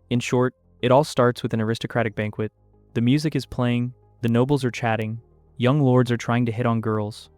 In short, it all starts with an aristocratic banquet. The music is playing, the nobles are chatting, young lords are trying to hit on girls.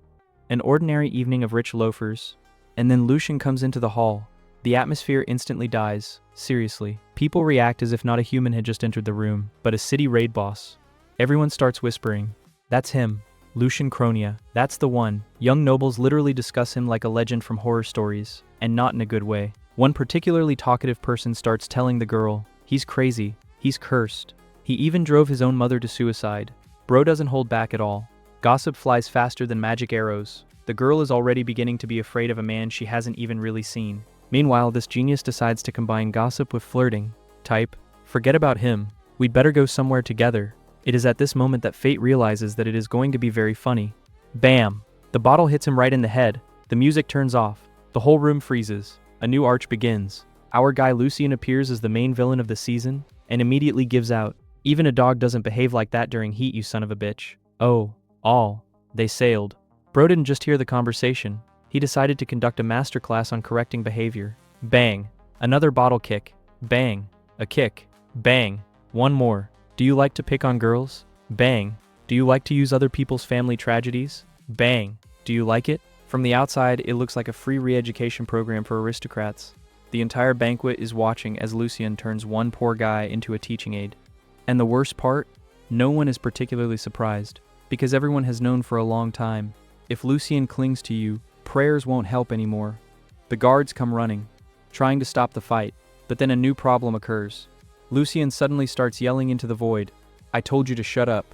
An ordinary evening of rich loafers. And then Lucian comes into the hall. The atmosphere instantly dies. Seriously. People react as if not a human had just entered the room, but a city raid boss. Everyone starts whispering, "That's him. Lucian Cronia. That's the one." Young nobles literally discuss him like a legend from horror stories, and not in a good way. One particularly talkative person starts telling the girl, "He's crazy. He's cursed. He even drove his own mother to suicide." Bro doesn't hold back at all. Gossip flies faster than magic arrows. The girl is already beginning to be afraid of a man she hasn't even really seen. Meanwhile, this genius decides to combine gossip with flirting. Type, "Forget about him. We'd better go somewhere together." It is at this moment that fate realizes that it is going to be very funny. Bam! The bottle hits him right in the head. The music turns off. The whole room freezes. A new arch begins. Our guy Lucian appears as the main villain of the season, and immediately gives out. "Even a dog doesn't behave like that during heat, you son of a bitch." Oh, they sailed. Bro didn't just hear the conversation. He decided to conduct a masterclass on correcting behavior. Bang! Another bottle kick. Bang! A kick. Bang! One more. "Do you like to pick on girls?" Bang! "Do you like to use other people's family tragedies?" Bang! "Do you like it?" From the outside, it looks like a free re-education program for aristocrats. The entire banquet is watching as Lucian turns one poor guy into a teaching aid. And the worst part? No one is particularly surprised, because everyone has known for a long time. If Lucian clings to you, prayers won't help anymore. The guards come running, trying to stop the fight, but then a new problem occurs. Lucian suddenly starts yelling into the void, "I told you to shut up."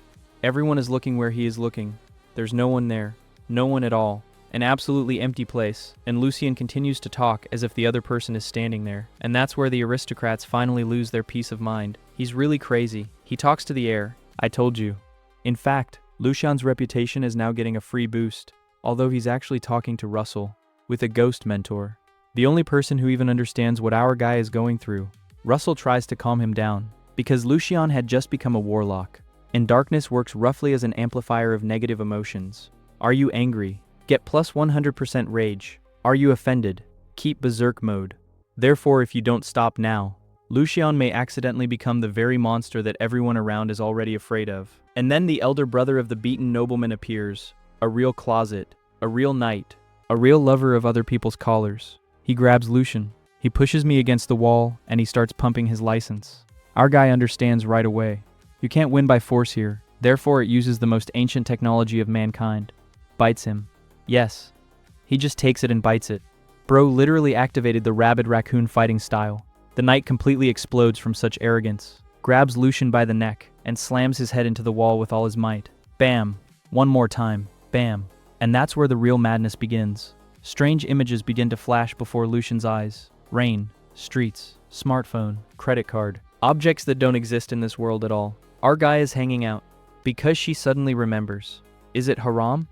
Everyone is looking where he is looking. There's no one there. No one at all. An absolutely empty place, and Lucian continues to talk as if the other person is standing there. And that's where the aristocrats finally lose their peace of mind. He's really crazy. He talks to the air. I told you. In fact, Lucian's reputation is now getting a free boost, although he's actually talking to Russell, with a ghost mentor. The only person who even understands what our guy is going through. Russell tries to calm him down, because Lucian had just become a warlock, and darkness works roughly as an amplifier of negative emotions. Are you angry? Get plus 100% rage. Are you offended? Keep berserk mode. Therefore, if you don't stop now, Lucian may accidentally become the very monster that everyone around is already afraid of. And then the elder brother of the beaten nobleman appears, a real closet, a real knight, a real lover of other people's collars. He grabs Lucian. He pushes me against the wall, and he starts pumping his license. Our guy understands right away. You can't win by force here, therefore it uses the most ancient technology of mankind. Bites him. Yes. He just takes it and bites it. Bro literally activated the rabid raccoon fighting style. The knight completely explodes from such arrogance, grabs Lucian by the neck, and slams his head into the wall with all his might. Bam. One more time. Bam. And that's where the real madness begins. Strange images begin to flash before Lucian's eyes. Rain, streets, smartphone, credit card. Objects that don't exist in this world at all. Our guy is hanging out, because she suddenly remembers. Is it haram?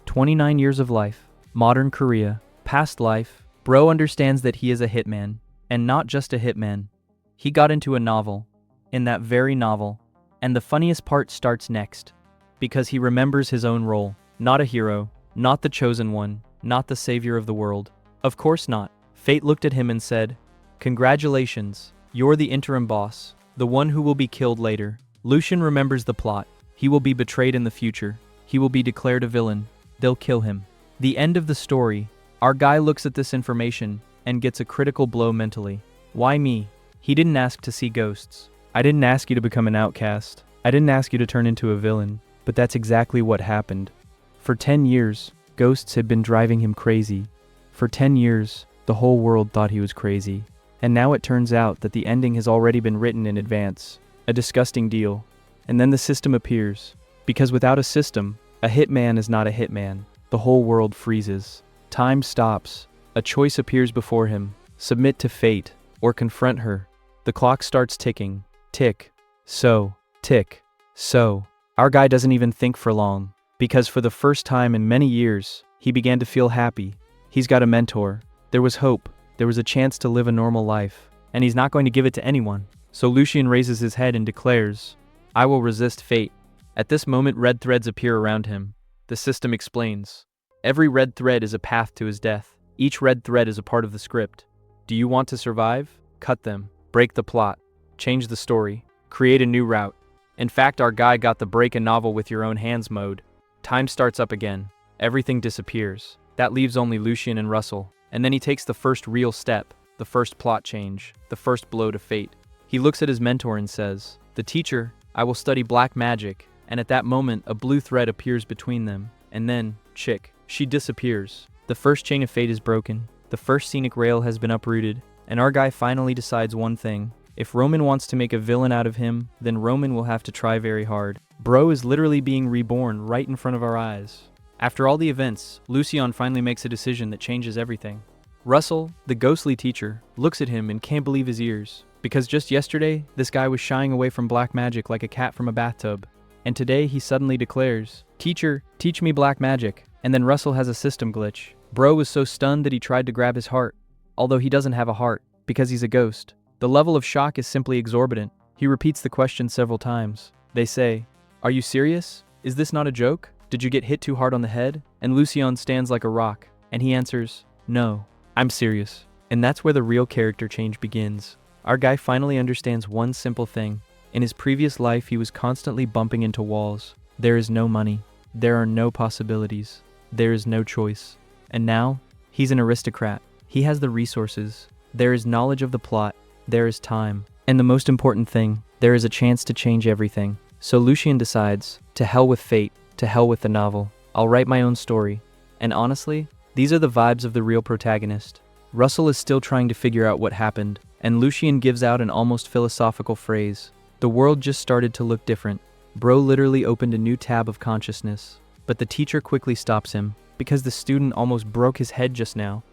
29 years of life, modern Korea, past life. Bro understands that he is a hitman, and not just a hitman. He got into a novel, in that very novel, and the funniest part starts next, because he remembers his own role. Not a hero, not the chosen one, not the savior of the world. Of course not. Fate looked at him and said, "Congratulations, you're the interim boss, the one who will be killed later." Lucian remembers the plot. He will be betrayed in the future. He will be declared a villain. They'll kill him. The end of the story. Our guy looks at this information and gets a critical blow mentally. Why me? He didn't ask to see ghosts. I didn't ask you to become an outcast. I didn't ask you to turn into a villain. But that's exactly what happened. For 10 years, ghosts had been driving him crazy. For 10 years, the whole world thought he was crazy. And now it turns out that the ending has already been written in advance. A disgusting deal. And then the system appears. Because without a system, a hitman is not a hitman. The whole world freezes. Time stops. A choice appears before him. Submit to fate, or confront her. The clock starts ticking. Tick. So. Tick. So. Our guy doesn't even think for long. Because for the first time in many years, he began to feel happy. He's got a mentor. There was hope. There was a chance to live a normal life. And he's not going to give it to anyone. So Lucian raises his head and declares, "I will resist fate." At this moment, red threads appear around him. The system explains. Every red thread is a path to his death. Each red thread is a part of the script. Do you want to survive? Cut them. Break the plot. change the story, create a new route. In fact, our guy got the break a novel with your own hands mode. Time starts up again. Everything disappears. That leaves only Lucian and Russell. And then he takes the first real step, the first plot change, the first blow to fate. He looks at his mentor and says, "The teacher, I will study black magic." And at that moment, a blue thread appears between them. And then, chick, she disappears. The first chain of fate is broken. The first scenic rail has been uprooted. And our guy finally decides one thing. If Roman wants to make a villain out of him, then Roman will have to try very hard. Bro is literally being reborn right in front of our eyes. After all the events, Lucian finally makes a decision that changes everything. Russell, the ghostly teacher, looks at him and can't believe his ears. Because just yesterday, this guy was shying away from black magic like a cat from a bathtub. And today he suddenly declares, "Teacher, teach me black magic." And then Russell has a system glitch. Bro was so stunned that he tried to grab his heart. Although he doesn't have a heart, because he's a ghost. The level of shock is simply exorbitant. He repeats the question several times. They say, "Are you serious? Is this not a joke? Did you get hit too hard on the head?" And Lucian stands like a rock, and he answers, "No, I'm serious." And that's where the real character change begins. Our guy finally understands one simple thing. In his previous life, he was constantly bumping into walls. There is no money. There are no possibilities. There is no choice. And now, he's an aristocrat. He has the resources. There is knowledge of the plot. There is time. And the most important thing, there is a chance to change everything. So Lucian decides, to hell with fate, to hell with the novel. I'll write my own story. And honestly, these are the vibes of the real protagonist. Russell is still trying to figure out what happened, and Lucian gives out an almost philosophical phrase. The world just started to look different. Bro literally opened a new tab of consciousness. But the teacher quickly stops him, because the student almost broke his head just now.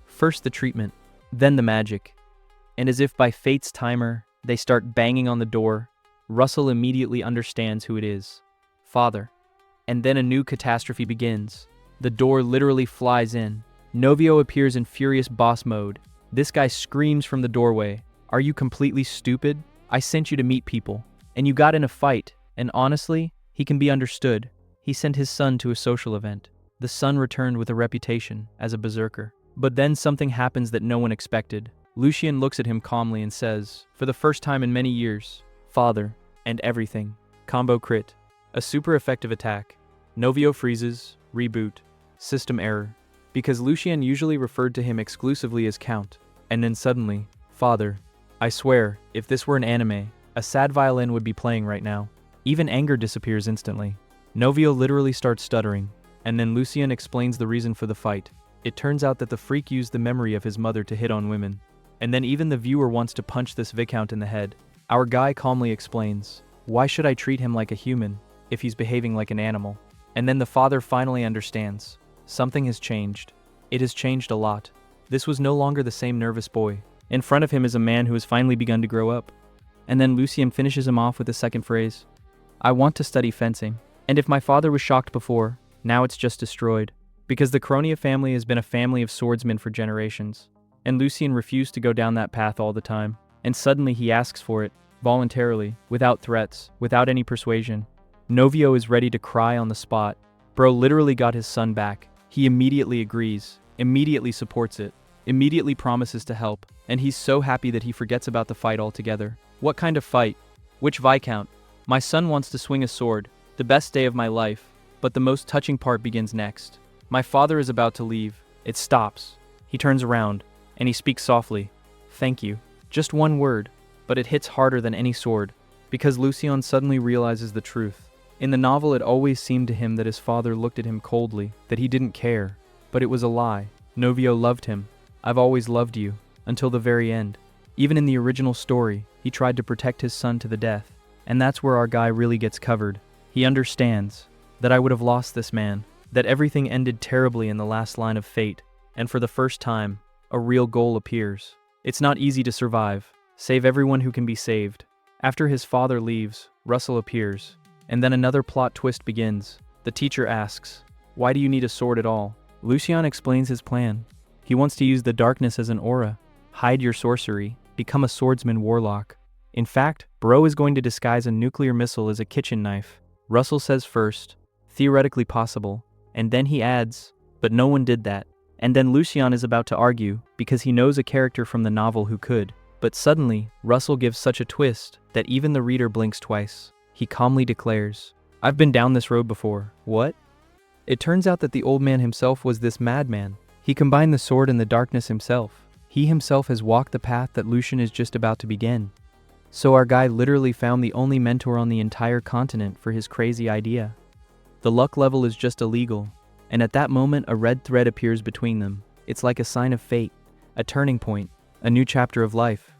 First the treatment, then the magic. And as if by fate's timer, they start banging on the door. Russell immediately understands who it is. Father. And then a new catastrophe begins. The door literally flies in. Novio appears in furious boss mode. This guy screams from the doorway, "Are you completely stupid? I sent you to meet people. And you got in a fight. And honestly, he can be understood. He sent his son to a social event. The son returned with a reputation as a berserker. But then something happens that no one expected. Lucian looks at him calmly and says, for the first time in many years, Father, and everything. Combo crit. A super effective attack. Novio freezes, reboot, system error. Because Lucian usually referred to him exclusively as Count. And then suddenly, Father. I swear, if this were an anime, a sad violin would be playing right now. Even anger disappears instantly. Novio literally starts stuttering, and then Lucian explains the reason for the fight. It turns out that the freak used the memory of his mother to hit on women. And then even the viewer wants to punch this Viscount in the head. Our guy calmly explains, why should I treat him like a human, if he's behaving like an animal? And then the father finally understands. Something has changed. It has changed a lot. This was no longer the same nervous boy. In front of him is a man who has finally begun to grow up. And then Lucian finishes him off with the second phrase. I want to study fencing. And if my father was shocked before, now it's just destroyed. Because the Cronia family has been a family of swordsmen for generations. And Lucian refused to go down that path all the time. And suddenly he asks for it, voluntarily, without threats, without any persuasion. Novio is ready to cry on the spot. Bro literally got his son back. He immediately agrees, immediately supports it, immediately promises to help, and he's so happy that he forgets about the fight altogether. What kind of fight? Which Viscount? My son wants to swing a sword, the best day of my life, but the most touching part begins next. My father is about to leave. It stops. He turns around, and he speaks softly. Thank you. Just one word, but it hits harder than any sword, because Lucian suddenly realizes the truth. In the novel, it always seemed to him that his father looked at him coldly, that he didn't care, but it was a lie. Novio loved him. I've always loved you, until the very end. Even in the original story, he tried to protect his son to the death, and that's where our guy really gets covered. He understands that I would have lost this man, that everything ended terribly in the last line of fate, and for the first time, a real goal appears. It's not easy to survive. Save everyone who can be saved. After his father leaves, Russell appears, and then another plot twist begins. The teacher asks, why do you need a sword at all? Lucian explains his plan. He wants to use the darkness as an aura, hide your sorcery, become a swordsman warlock. In fact, Bro is going to disguise a nuclear missile as a kitchen knife. Russell says first, theoretically possible, and then he adds, but no one did that. And then Lucian is about to argue, because he knows a character from the novel who could, But suddenly, Russell gives such a twist that even the reader blinks twice. He calmly declares, "I've been down this road before." What? It turns out that the old man himself was this madman. He combined the sword and the darkness himself. He himself has walked the path that Lucian is just about to begin. So our guy literally found the only mentor on the entire continent for his crazy idea. The luck level is just illegal, and at that moment a red thread appears between them. It's like a sign of fate, a turning point, a new chapter of life.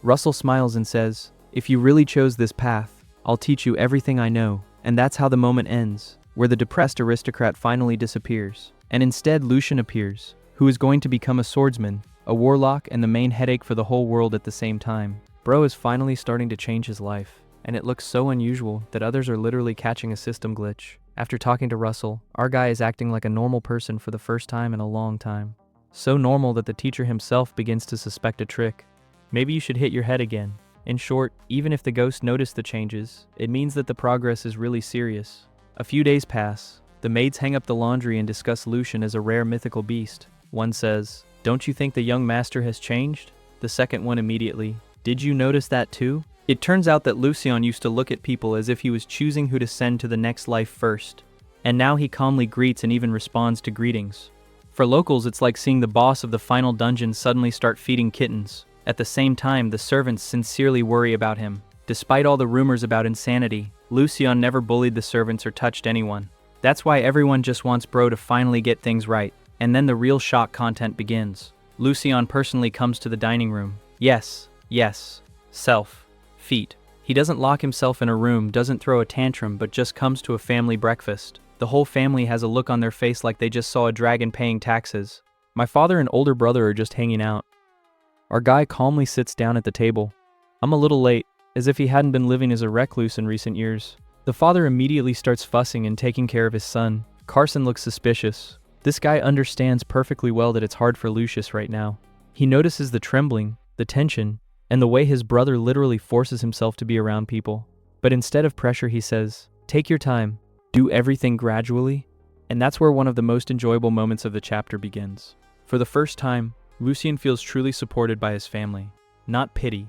Russell smiles and says, "If you really chose this path, I'll teach you everything I know." And that's how the moment ends, where the depressed aristocrat finally disappears. And instead Lucian appears, who is going to become a swordsman, a warlock, and the main headache for the whole world at the same time. Bro is finally starting to change his life, and it looks so unusual that others are literally catching a system glitch. After talking to Russell, our guy is acting like a normal person for the first time in a long time. So normal that the teacher himself begins to suspect a trick. Maybe you should hit your head again. In short, even if the ghost noticed the changes, it means that the progress is really serious. A few days pass. The maids hang up the laundry and discuss Lucian as a rare mythical beast. One says, "Don't you think the young master has changed?" The second one immediately, "Did you notice that too?" It turns out that Lucian used to look at people as if he was choosing who to send to the next life first. And now he calmly greets and even responds to greetings. For locals, it's like seeing the boss of the final dungeon suddenly start feeding kittens. At the same time, the servants sincerely worry about him. Despite all the rumors about insanity, Lucian never bullied the servants or touched anyone. That's why everyone just wants bro to finally get things right. And then the real shock content begins. Lucian personally comes to the dining room. Yes. Self. Feet. He doesn't lock himself in a room, doesn't throw a tantrum, but just comes to a family breakfast. The whole family has a look on their face like they just saw a dragon paying taxes. My father and older brother are just hanging out. Our guy calmly sits down at the table. I'm a little late, as if he hadn't been living as a recluse in recent years. The father immediately starts fussing and taking care of his son. Carson looks suspicious. This guy understands perfectly well that it's hard for Lucius right now. He notices the trembling, the tension, and the way his brother literally forces himself to be around people. But instead of pressure, he says, "Take your time, do everything gradually." And that's where one of the most enjoyable moments of the chapter begins. For the first time, Lucian feels truly supported by his family. Not pity,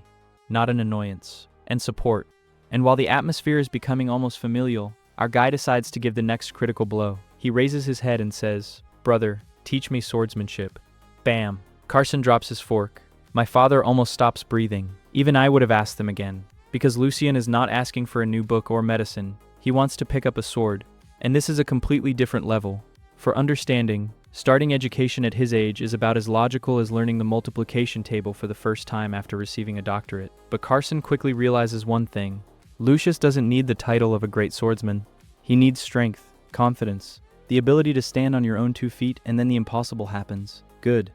not an annoyance, and support. And while the atmosphere is becoming almost familial, our guy decides to give the next critical blow. He raises his head and says, "Brother, teach me swordsmanship." Bam! Carson drops his fork. My father almost stops breathing. Even I would have asked them again. Because Lucian is not asking for a new book or medicine. He wants to pick up a sword. And this is a completely different level. For understanding, starting education at his age is about as logical as learning the multiplication table for the first time after receiving a doctorate. But Carson quickly realizes one thing. Lucius doesn't need the title of a great swordsman. He needs strength, confidence, the ability to stand on your own 2 feet, and then the impossible happens. Good.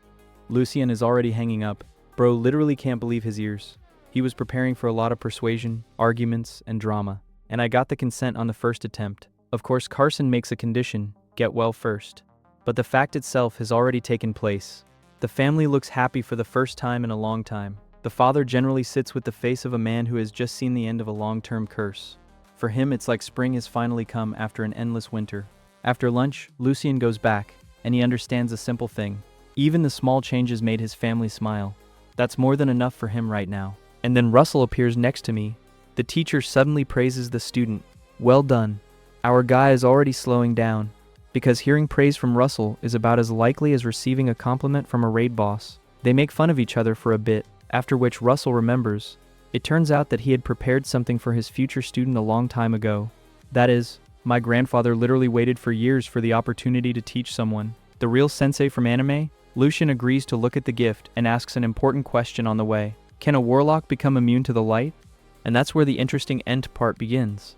Lucian is already hanging up. Bro literally can't believe his ears. He was preparing for a lot of persuasion, arguments, and drama. And I got the consent on the first attempt. Of course, Carson makes a condition, get well first. But the fact itself has already taken place. The family looks happy for the first time in a long time. The father generally sits with the face of a man who has just seen the end of a long-term curse. For him, it's like spring has finally come after an endless winter. After lunch, Lucian goes back, and he understands a simple thing. Even the small changes made his family smile. That's more than enough for him right now. And then Russell appears next to me. The teacher suddenly praises the student. Well done. Our guy is already slowing down, because hearing praise from Russell is about as likely as receiving a compliment from a raid boss. They make fun of each other for a bit, after which Russell remembers. It turns out that he had prepared something for his future student a long time ago. That is, my grandfather literally waited for years for the opportunity to teach someone. The real sensei from anime? Lucian agrees to look at the gift and asks an important question on the way. Can a warlock become immune to the light? And that's where the interesting end part begins.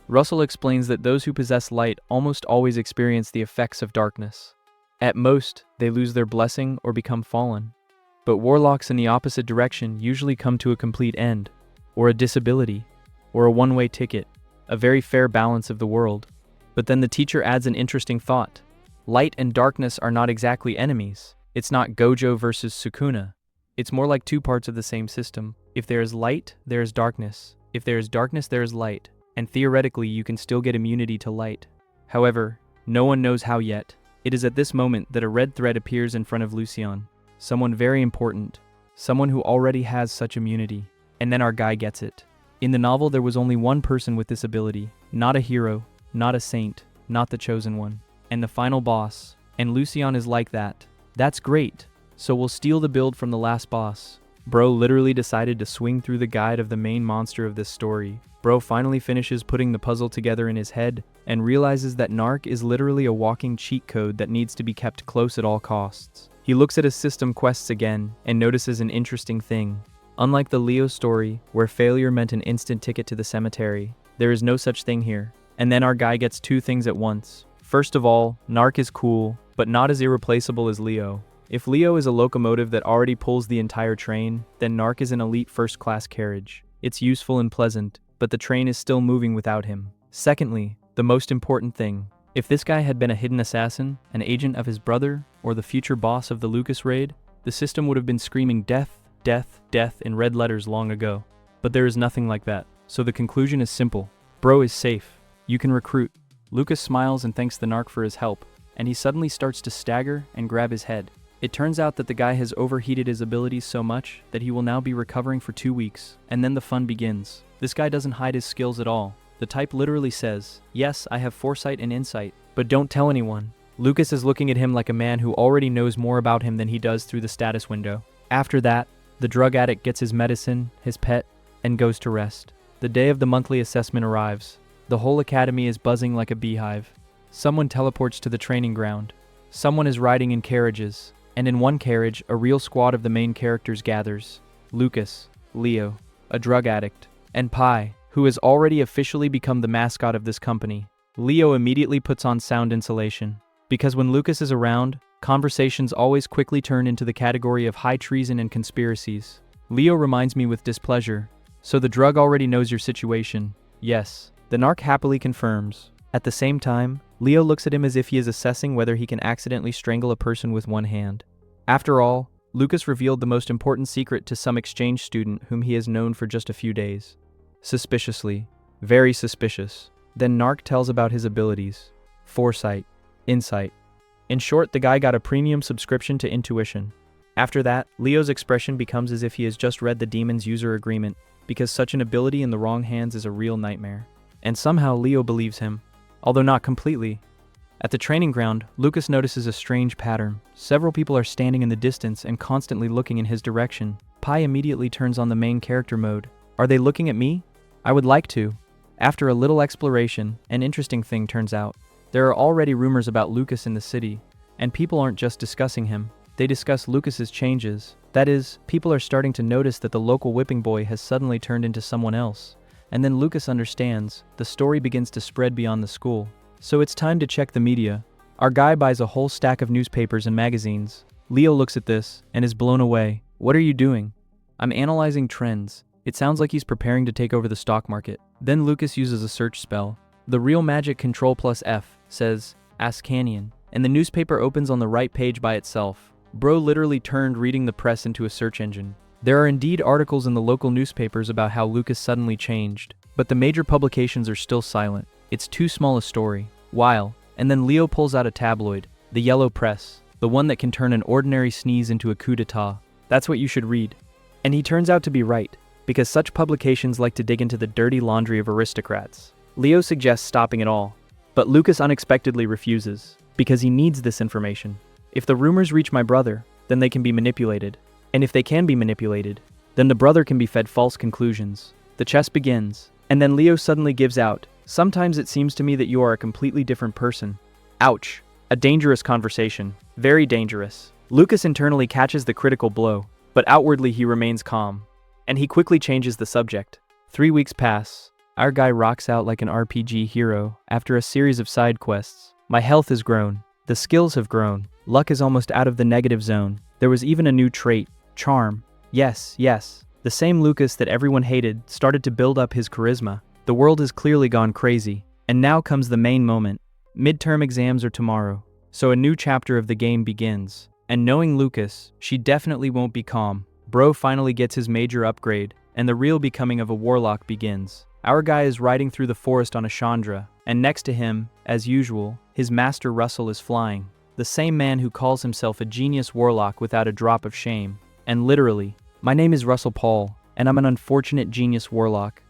Russell explains that those who possess light almost always experience the effects of darkness. At most, they lose their blessing or become fallen. But warlocks in the opposite direction usually come to a complete end, or a disability, or a one-way ticket, a very fair balance of the world. But then the teacher adds an interesting thought. Light and darkness are not exactly enemies. It's not Gojo versus Sukuna. It's more like 2 parts of the same system. If there is light, there is darkness. If there is darkness, there is light. And theoretically, you can still get immunity to light. However, no one knows how yet. It is at this moment that a red thread appears in front of Lucian. Someone very important. someone who already has such immunity. And then our guy gets it. In the novel, there was only one person with this ability. Not a hero, not a saint, not the chosen one. And the final boss. And Lucian is like that. That's great. So we'll steal the build from the last boss. Bro literally decided to swing through the guide of the main monster of this story. Bro finally finishes putting the puzzle together in his head and realizes that Narc is literally a walking cheat code that needs to be kept close at all costs. He looks at his system quests again and notices an interesting thing. Unlike the Leo story, where failure meant an instant ticket to the cemetery, there is no such thing here. And then our guy gets two things at once. First of all, Narc is cool, but not as irreplaceable as Leo. If Leo is a locomotive that already pulls the entire train, then Narc is an elite first-class carriage. It's useful and pleasant, but the train is still moving without him. Secondly, the most important thing. If this guy had been a hidden assassin, an agent of his brother, or the future boss of the Lucas raid, the system would have been screaming death, death, death in red letters long ago. But there is nothing like that. So the conclusion is simple. Bro is safe. You can recruit. Lucas smiles and thanks the Narc for his help, and he suddenly starts to stagger and grab his head. It turns out that the guy has overheated his abilities so much that he will now be recovering for 2 weeks, and then the fun begins. This guy doesn't hide his skills at all. The type literally says, "Yes, I have foresight and insight, but don't tell anyone." Lucas is looking at him like a man who already knows more about him than he does through the status window. After that, the drug addict gets his medicine, his pet, and goes to rest. The day of the monthly assessment arrives. The whole academy is buzzing like a beehive. Someone teleports to the training ground. Someone is riding in carriages. And in one carriage, a real squad of the main characters gathers. Lucas, Leo, a drug addict, and Pi, who has already officially become the mascot of this company. Leo immediately puts on sound insulation, because when Lucas is around, conversations always quickly turn into the category of high treason and conspiracies. Leo reminds me with displeasure, "So the drug already knows your situation." Yes, the Narc happily confirms. At the same time, Leo looks at him as if he is assessing whether he can accidentally strangle a person with one hand. After all, Lucas revealed the most important secret to some exchange student whom he has known for just a few days. Suspiciously, very suspicious. Then Narc tells about his abilities. Foresight, insight. In short, the guy got a premium subscription to intuition. After that, Leo's expression becomes as if he has just read the demon's user agreement, because such an ability in the wrong hands is a real nightmare. And somehow Leo believes him. Although not completely. At the training ground, Lucas notices a strange pattern. Several people are standing in the distance and constantly looking in his direction. Pi immediately turns on the main character mode. Are they looking at me? I would like to. After a little exploration, an interesting thing turns out. There are already rumors about Lucas in the city, and people aren't just discussing him. They discuss Lucas's changes. That is, people are starting to notice that the local whipping boy has suddenly turned into someone else. And then Lucas understands. The story begins to spread beyond the school. So it's time to check the media. Our guy buys a whole stack of newspapers and magazines. Leo looks at this and is blown away. "What are you doing?" "I'm analyzing trends." It sounds like he's preparing to take over the stock market. Then Lucas uses a search spell. The real magic Ctrl+F says, "Ask Canyon," and the newspaper opens on the right page by itself. Bro literally turned reading the press into a search engine. There are indeed articles in the local newspapers about how Lucas suddenly changed, but the major publications are still silent. It's too small a story. While, and then Leo pulls out a tabloid, the Yellow Press, the one that can turn an ordinary sneeze into a coup d'etat. "That's what you should read." And he turns out to be right, because such publications like to dig into the dirty laundry of aristocrats. Leo suggests stopping it all, but Lucas unexpectedly refuses, because he needs this information. If the rumors reach my brother, then they can be manipulated. And if they can be manipulated, then the brother can be fed false conclusions. The chess begins, and then Leo suddenly gives out. "Sometimes it seems to me that you are a completely different person." Ouch. A dangerous conversation. Very dangerous. Lucas internally catches the critical blow, but outwardly he remains calm. And he quickly changes the subject. 3 weeks pass. Our guy rocks out like an RPG hero after a series of side quests. My health has grown. The skills have grown. Luck is almost out of the negative zone. There was even a new trait. Charm. Yes. The same Lucas that everyone hated started to build up his charisma. The world has clearly gone crazy. And now comes the main moment. Midterm exams are tomorrow. So a new chapter of the game begins. And knowing Lucas, she definitely won't be calm. Bro finally gets his major upgrade, and the real becoming of a warlock begins. Our guy is riding through the forest on a Chandra, and next to him, as usual, his master Russell is flying. The same man who calls himself a genius warlock without a drop of shame. And literally, My name is Russell Paul, and I'm an unfortunate genius warlock.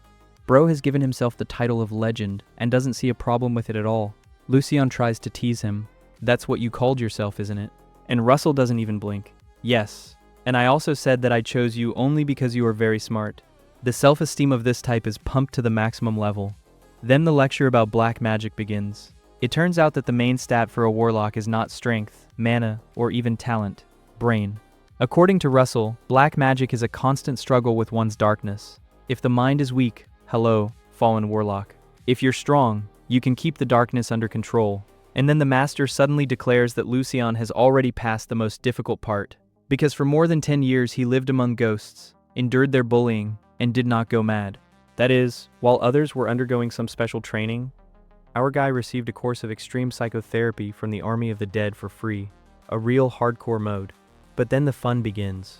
Bro has given himself the title of legend and doesn't see a problem with it at all. Lucian tries to tease him. That's what you called yourself, isn't it? And Russell doesn't even blink. Yes. And I also said that I chose you only because you are very smart. The self-esteem of this type is pumped to the maximum level. Then the lecture about black magic begins. It turns out that the main stat for a warlock is not strength, mana, or even talent, brain. According to Russell, black magic is a constant struggle with one's darkness. If the mind is weak, hello, fallen warlock. If you're strong, you can keep the darkness under control. And then the master suddenly declares that Lucian has already passed the most difficult part. Because for more than 10 years he lived among ghosts, endured their bullying, and did not go mad. That is, while others were undergoing some special training, our guy received a course of extreme psychotherapy from the Army of the Dead for free, a real hardcore mode. But then the fun begins.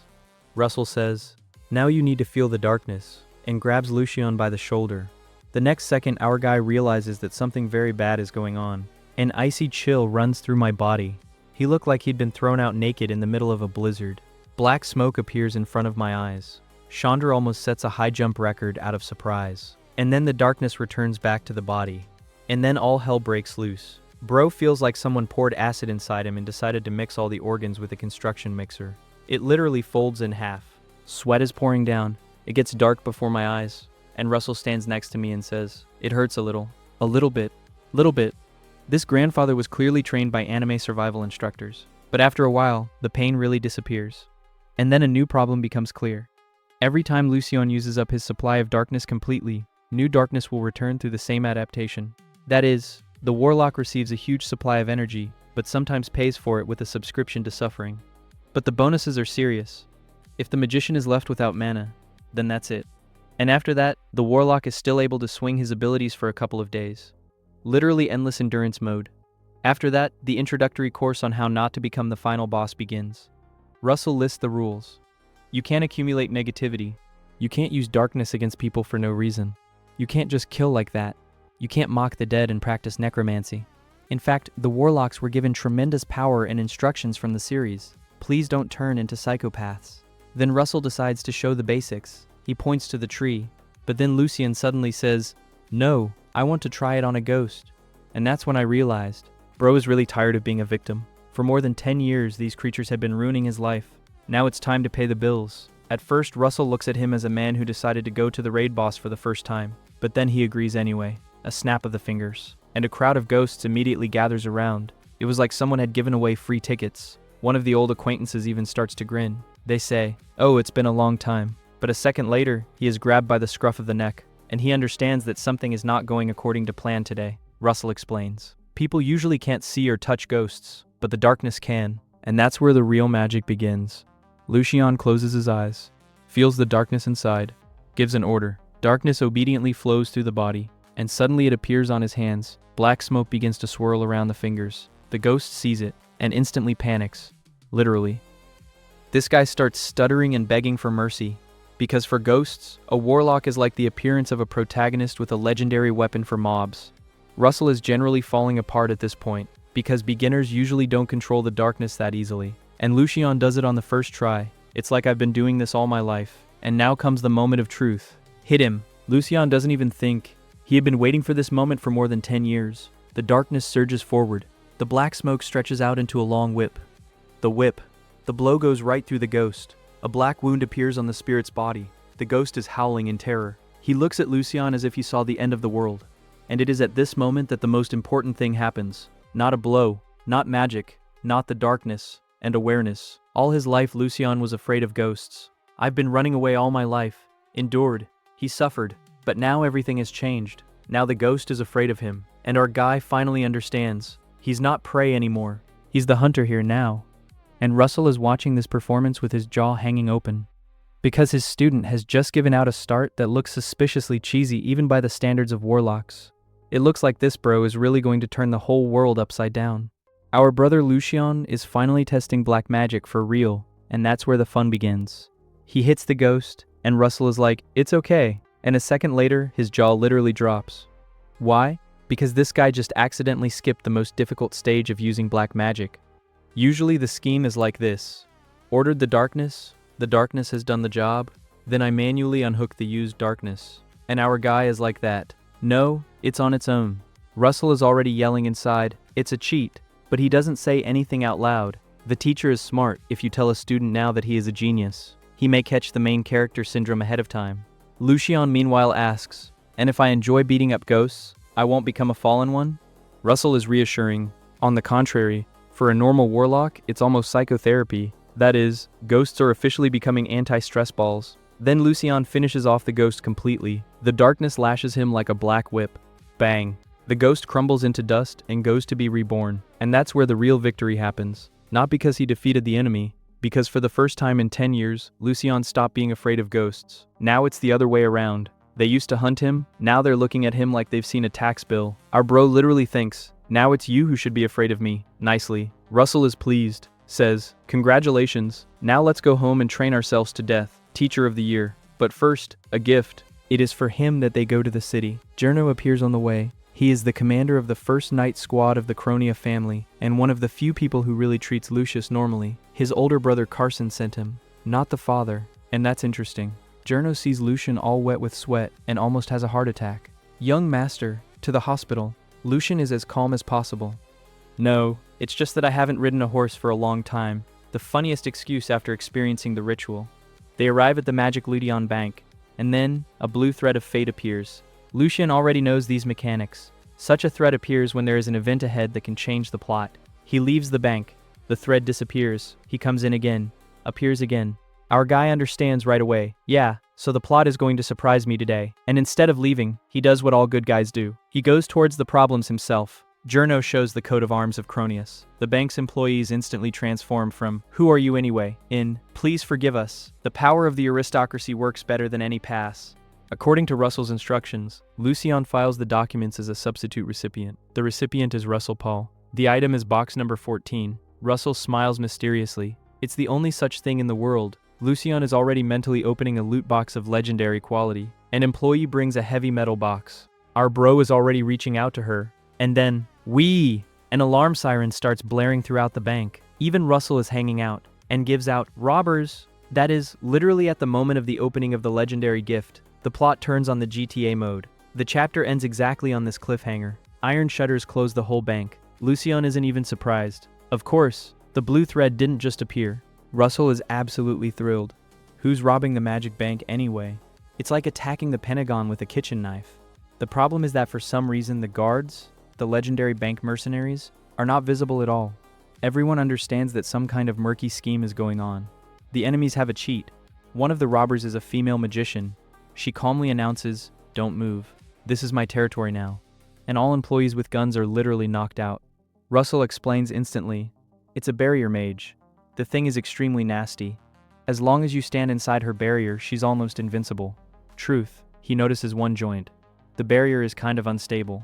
Russell says, "Now you need to feel the darkness," and grabs Lucian by the shoulder. The next second our guy realizes that something very bad is going on. An icy chill runs through my body. He looked like he'd been thrown out naked in the middle of a blizzard. Black smoke appears in front of my eyes. Chandra almost sets a high jump record out of surprise. And then the darkness returns back to the body. And then all hell breaks loose. Bro feels like someone poured acid inside him and decided to mix all the organs with a construction mixer. It literally folds in half. Sweat is pouring down. It gets dark before my eyes. And Russell stands next to me and says, "It hurts a little. A little bit. Little bit." This grandfather was clearly trained by anime survival instructors. But after a while, the pain really disappears. And then a new problem becomes clear. Every time Lucian uses up his supply of darkness completely, new darkness will return through the same adaptation. That is, the warlock receives a huge supply of energy, but sometimes pays for it with a subscription to suffering. But the bonuses are serious. If the magician is left without mana, then that's it. And after that, the warlock is still able to swing his abilities for a couple of days. Literally endless endurance mode. After that, the introductory course on how not to become the final boss begins. Russell lists the rules. You can't accumulate negativity. You can't use darkness against people for no reason. You can't just kill like that. You can't mock the dead and practice necromancy. In fact, the warlocks were given tremendous power and instructions from the series. Please don't turn into psychopaths. Then Russell decides to show the basics. He points to the tree, but then Lucian suddenly says, "No, I want to try it on a ghost." And that's when I realized, bro is really tired of being a victim. For more than 10 years, these creatures had been ruining his life. Now it's time to pay the bills. At first, Russell looks at him as a man who decided to go to the raid boss for the first time, but then he agrees anyway. A snap of the fingers, and a crowd of ghosts immediately gathers around. It was like someone had given away free tickets. One of the old acquaintances even starts to grin. They say, "Oh, it's been a long time." But a second later, he is grabbed by the scruff of the neck, and he understands that something is not going according to plan today. Russell explains. People usually can't see or touch ghosts, but the darkness can, and that's where the real magic begins. Lucian closes his eyes, feels the darkness inside, gives an order. Darkness obediently flows through the body, and suddenly it appears on his hands. Black smoke begins to swirl around the fingers. The ghost sees it, and instantly panics. Literally. This guy starts stuttering and begging for mercy. Because for ghosts, a warlock is like the appearance of a protagonist with a legendary weapon for mobs. Russell is generally falling apart at this point, because beginners usually don't control the darkness that easily. And Lucian does it on the first try. It's like I've been doing this all my life. And now comes the moment of truth. Hit him. Lucian doesn't even think. He had been waiting for this moment for more than 10 years. The darkness surges forward. The black smoke stretches out into a long whip. The whip. The blow goes right through the ghost. A black wound appears on the spirit's body. The ghost is howling in terror. He looks at Lucian as if he saw the end of the world. And it is at this moment that the most important thing happens. Not a blow, not magic, not the darkness, and awareness. All his life Lucian was afraid of ghosts. I've been running away all my life. Endured. He suffered. But now everything has changed. Now the ghost is afraid of him. And our guy finally understands. He's not prey anymore. He's the hunter here now. And Russell is watching this performance with his jaw hanging open. Because his student has just given out a start that looks suspiciously cheesy even by the standards of warlocks. It looks like this bro is really going to turn the whole world upside down. Our brother Lucian is finally testing black magic for real, and that's where the fun begins. He hits the ghost, and Russell is like, "It's okay," and a second later, his jaw literally drops. Why? Because this guy just accidentally skipped the most difficult stage of using black magic. Usually the scheme is like this. Ordered the darkness, The darkness has done the job? Then I manually unhook the used darkness. And our guy is like that. No, it's on its own. Russell is already yelling inside, it's a cheat, but he doesn't say anything out loud. The teacher is smart. If you tell a student now that he is a genius, he may catch the main character syndrome ahead of time. Lucian meanwhile asks, and if I enjoy beating up ghosts, I won't become a fallen one? Russell is reassuring. On the contrary, for a normal warlock, it's almost psychotherapy. That is, ghosts are officially becoming anti-stress balls. Then Lucian finishes off the ghost completely. The darkness lashes him like a black whip. Bang. The ghost crumbles into dust and goes to be reborn. And that's where the real victory happens. Not because he defeated the enemy, because for the first time in 10 years, Lucian stopped being afraid of ghosts. Now it's the other way around. They used to hunt him, now they're looking at him like they've seen a tax bill. Our bro literally thinks, now it's you who should be afraid of me. Nicely. Russell is pleased. Says, congratulations, now let's go home and train ourselves to death. Teacher of the year. But first, a gift. It is for him that they go to the city. Jerno appears on the way. He is the commander of the first night squad of the Cronia family, and one of the few people who really treats Lucius normally. His older brother Carson sent him, not the father, and that's interesting. Jerno sees Lucian all wet with sweat and almost has a heart attack. Young master, to the hospital. Lucian is as calm as possible. No, it's just that I haven't ridden a horse for a long time. The funniest excuse after experiencing the ritual. They arrive at the magic Ludion bank, and then a blue thread of fate appears. Lucian already knows these mechanics. Such a thread appears when there is an event ahead that can change the plot. He leaves the bank. The thread disappears. He comes in again. Appears again. Our guy understands right away. Yeah, so the plot is going to surprise me today. And instead of leaving, he does what all good guys do. He goes towards the problems himself. Jerno shows the coat of arms of Cronius. The bank's employees instantly transform from, "Who are you anyway?" in, "Please forgive us. The power of the aristocracy works better than any pass." According to Russell's instructions, Lucian files the documents as a substitute recipient. The recipient is Russell Paul. The item is box number 14. Russell smiles mysteriously. It's the only such thing in the world. Lucian is already mentally opening a loot box of legendary quality. An employee brings a heavy metal box. Our bro is already reaching out to her. And then, an alarm siren starts blaring throughout the bank. Even Russell is hanging out and gives out, "Robbers!" That is, literally at the moment of the opening of the legendary gift. The plot turns on the GTA mode. The chapter ends exactly on this cliffhanger. Iron shutters close the whole bank. Lucian isn't even surprised. Of course, the blue thread didn't just appear. Russell is absolutely thrilled. Who's robbing the magic bank anyway? It's like attacking the Pentagon with a kitchen knife. The problem is that for some reason the guards, the legendary bank mercenaries, are not visible at all. Everyone understands that some kind of murky scheme is going on. The enemies have a cheat. One of the robbers is a female magician. She calmly announces, "Don't move. This is my territory now." And all employees with guns are literally knocked out. Russell explains instantly, "It's a barrier mage. The thing is extremely nasty. As long as you stand inside her barrier, she's almost invincible." Truth, he notices one joint. The barrier is kind of unstable,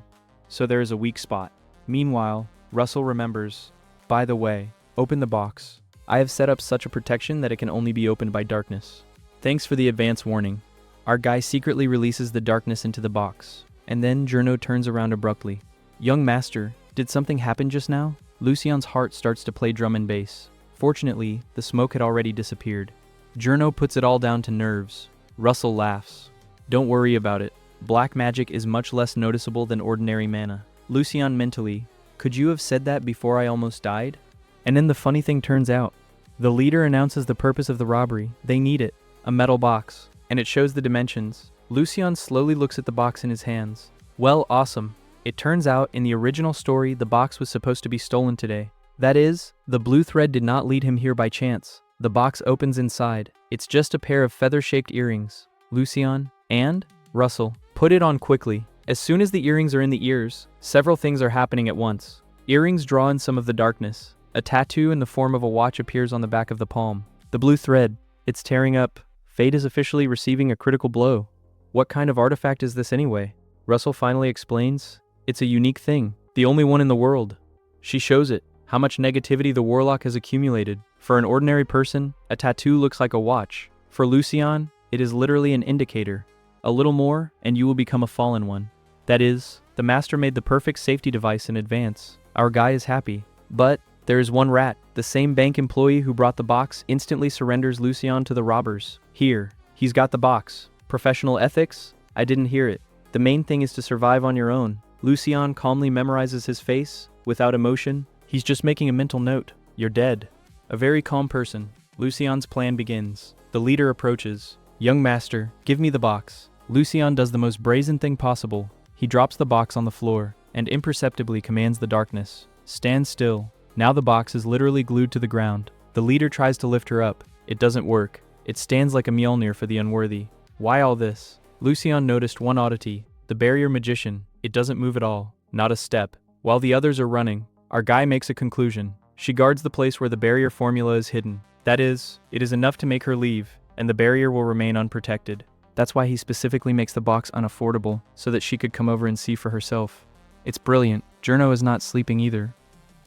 so there is a weak spot. Meanwhile, Russell remembers, "By the way, open the box. I have set up such a protection that it can only be opened by darkness. Thanks for the advance warning." Our guy secretly releases the darkness into the box, and then Jerno turns around abruptly. "Young master, did something happen just now?" Lucian's heart starts to play drum and bass. Fortunately, the smoke had already disappeared. Jerno puts it all down to nerves. Russell laughs. "Don't worry about it. Black magic is much less noticeable than ordinary mana." Lucian mentally, "Could you have said that before I almost died?" And then the funny thing turns out. The leader announces the purpose of the robbery. They need it. A metal box. And it shows the dimensions. Lucian slowly looks at the box in his hands. Well, awesome. It turns out, in the original story, the box was supposed to be stolen today. That is, the blue thread did not lead him here by chance. The box opens inside. It's just a pair of feather-shaped earrings. Lucian and Russell put it on quickly. As soon as the earrings are in the ears, several things are happening at once. Earrings draw in some of the darkness. A tattoo in the form of a watch appears on the back of the palm. The blue thread, it's tearing up. Fate is officially receiving a critical blow. What kind of artifact is this anyway? Russell finally explains. It's a unique thing, the only one in the world. She shows it, how much negativity the warlock has accumulated. For an ordinary person, a tattoo looks like a watch. For Lucian, it is literally an indicator. A little more, and you will become a fallen one. That is, the master made the perfect safety device in advance. Our guy is happy. But, There is one rat. The same bank employee who brought the box instantly surrenders Lucien to the robbers. Here, he's got the box. Professional ethics? I didn't hear it. The main thing is to survive on your own. Lucien calmly memorizes his face, without emotion. He's just making a mental note. You're dead. A very calm person. Lucien's plan begins. The leader approaches. Young master, give me the box. Lucien does the most brazen thing possible. He drops the box on the floor, and imperceptibly commands the darkness. Stand still. Now the box is literally glued to the ground. The leader tries to lift her up. It doesn't work. It stands like a Mjolnir for the unworthy. Why all this? Lucien noticed one oddity. The barrier magician. It doesn't move at all. Not a step. While the others are running, our guy makes a conclusion. She guards the place where the barrier formula is hidden. That is, it is enough to make her leave, and the barrier will remain unprotected. That's why he specifically makes the box unaffordable, so that she could come over and see for herself. It's brilliant. Jurno is not sleeping either.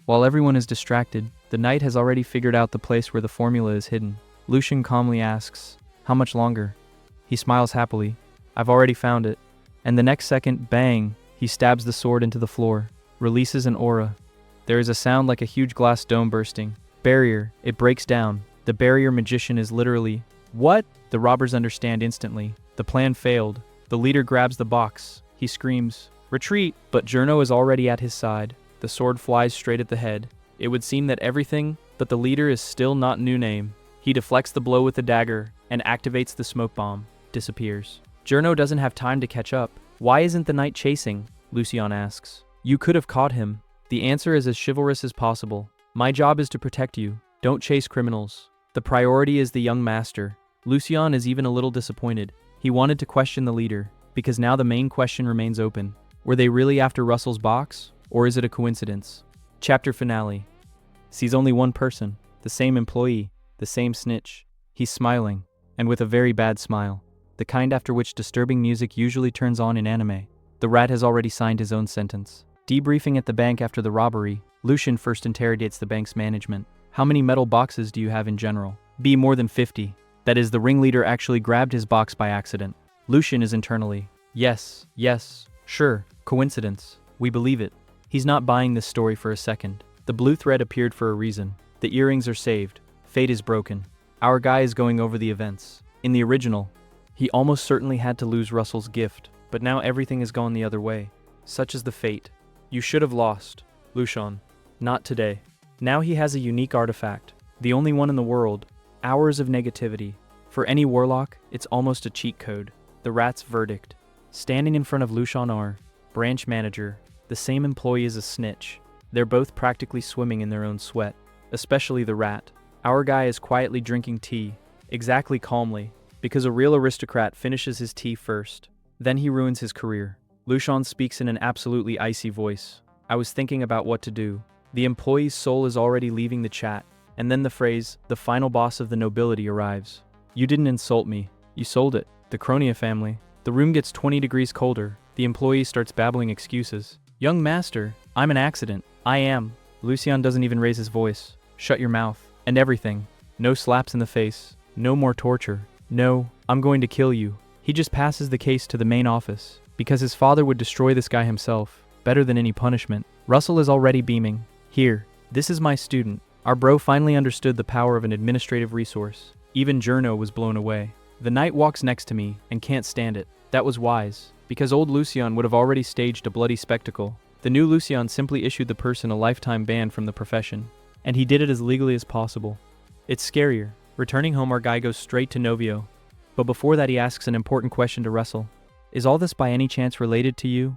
While everyone is distracted, the knight has already figured out the place where the formula is hidden. Lucien calmly asks, "How much longer?" He smiles happily. "I've already found it." And the next second, bang, he stabs the sword into the floor, releases an aura. There is a sound like a huge glass dome bursting. Barrier, it breaks down. The barrier magician is literally... What? The robbers understand instantly. The plan failed. The leader grabs the box. He screams, "Retreat!" But Jurno is already at his side. The sword flies straight at the head. It would seem that everything, but the leader is still not new name. He deflects the blow with the dagger, and activates the smoke bomb. Disappears. Jurno doesn't have time to catch up. Why isn't the knight chasing? Lucien asks. You could have caught him. The answer is as chivalrous as possible. My job is to protect you. Don't chase criminals. The priority is the young master. Lucien is even a little disappointed. He wanted to question the leader, because now the main question remains open. Were they really after Russell's box, or is it a coincidence? Chapter finale. Sees only one person, the same employee, the same snitch. He's smiling, and with a very bad smile, the kind after which disturbing music usually turns on in anime. The rat has already signed his own sentence. Debriefing at the bank after the robbery, Lucien first interrogates the bank's management. How many metal boxes do you have in general? B, more than 50. That is, the ringleader actually grabbed his box by accident. Lucien is internally. Yes, sure, coincidence. We believe it. He's not buying this story for a second. The blue thread appeared for a reason. The earrings are saved. Fate is broken. Our guy is going over the events. In the original, he almost certainly had to lose Russell's gift, but now everything has gone the other way. Such is the fate. You should have lost, Lucien. Not today. Now he has a unique artifact, the only one in the world. Hours of negativity. For any warlock, it's almost a cheat code. The rat's verdict. Standing in front of Lucien are branch manager. The same employee as a snitch. They're both practically swimming in their own sweat. Especially the rat. Our guy is quietly drinking tea. Exactly calmly. Because a real aristocrat finishes his tea first. Then he ruins his career. Lucien speaks in an absolutely icy voice. I was thinking about what to do. The employee's soul is already leaving the chat. And then the phrase, the final boss of the nobility arrives. You didn't insult me. You sold it. The Cronia family. The room gets 20 degrees colder. The employee starts babbling excuses. Young master, I'm an accident. I am. Lucien doesn't even raise his voice. Shut your mouth. And everything. No slaps in the face. No more torture. No, I'm going to kill you. He just passes the case to the main office. Because his father would destroy this guy himself. Better than any punishment. Russell is already beaming. Here. This is my student. Our bro finally understood the power of an administrative resource. Even Jurno was blown away. The knight walks next to me and can't stand it. That was wise, because old Lucien would have already staged a bloody spectacle. The new Lucien simply issued the person a lifetime ban from the profession, and he did it as legally as possible. It's scarier. Returning home, our guy goes straight to Novio. But before that, he asks an important question to Russell. Is all this by any chance related to you?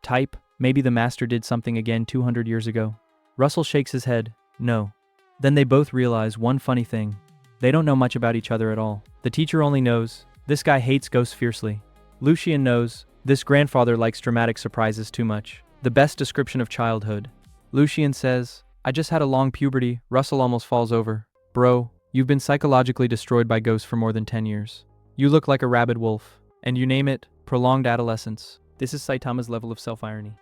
Type, maybe the master did something again 200 years ago. Russell shakes his head. No. Then they both realize one funny thing. They don't know much about each other at all. The teacher only knows, this guy hates ghosts fiercely. Lucien knows, this grandfather likes dramatic surprises too much. The best description of childhood. Lucien says, I just had a long puberty. Russell almost falls over. Bro, you've been psychologically destroyed by ghosts for more than 10 years. You look like a rabid wolf. And you name it, prolonged adolescence. This is Saitama's level of self-irony.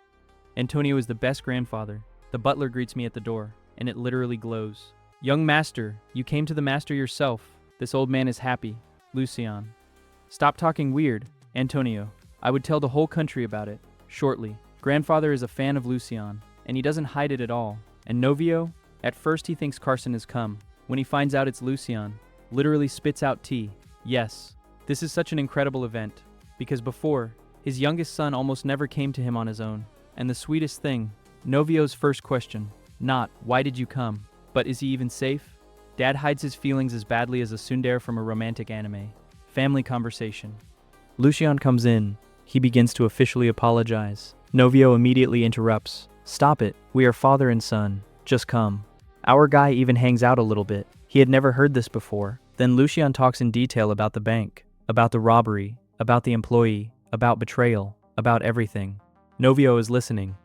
Antonio is the best grandfather. The butler greets me at the door, and it literally glows. Young master, you came to the master yourself. This old man is happy. Lucien. Stop talking weird. Antonio. I would tell the whole country about it. Shortly. Grandfather is a fan of Lucien, and he doesn't hide it at all. And Novio? At first he thinks Carson has come. When he finds out it's Lucian, literally spits out tea. Yes, this is such an incredible event, because before, his youngest son almost never came to him on his own. And the sweetest thing, Novio's first question, not, why did you come, but is he even safe? Dad hides his feelings as badly as a tsundere from a romantic anime. Family conversation. Lucian comes in. He begins to officially apologize. Novio immediately interrupts. Stop it, we are father and son. Just come. Our guy even hangs out a little bit. He had never heard this before. Then Lucian talks in detail about the bank, about the robbery, about the employee, about betrayal, about everything. Novio is listening,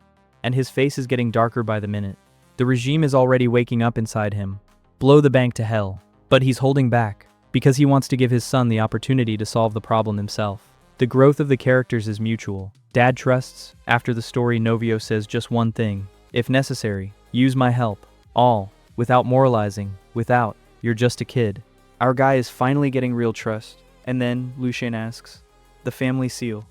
and his face is getting darker by the minute. The regime is already waking up inside him. Blow the bank to hell. But he's holding back, because he wants to give his son the opportunity to solve the problem himself. The growth of the characters is mutual. Dad trusts. After the story, Novio says just one thing. If necessary, use my help. All. Without moralizing. Without, you're just a kid. Our guy is finally getting real trust. And then, Lucian asks, the family seal.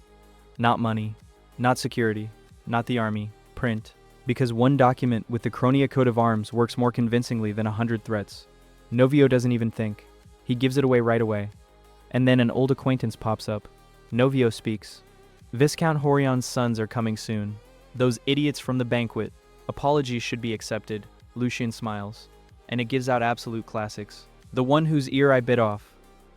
Not money. Not security. Not the army. Print. Because one document with the Cronia coat of arms works more convincingly than 100 threats. Novio doesn't even think. He gives it away right away. And then an old acquaintance pops up. Novio speaks. Viscount Horion's sons are coming soon. Those idiots from the banquet. Apologies should be accepted. Lucian smiles. And it gives out absolute classics. The one whose ear I bit off.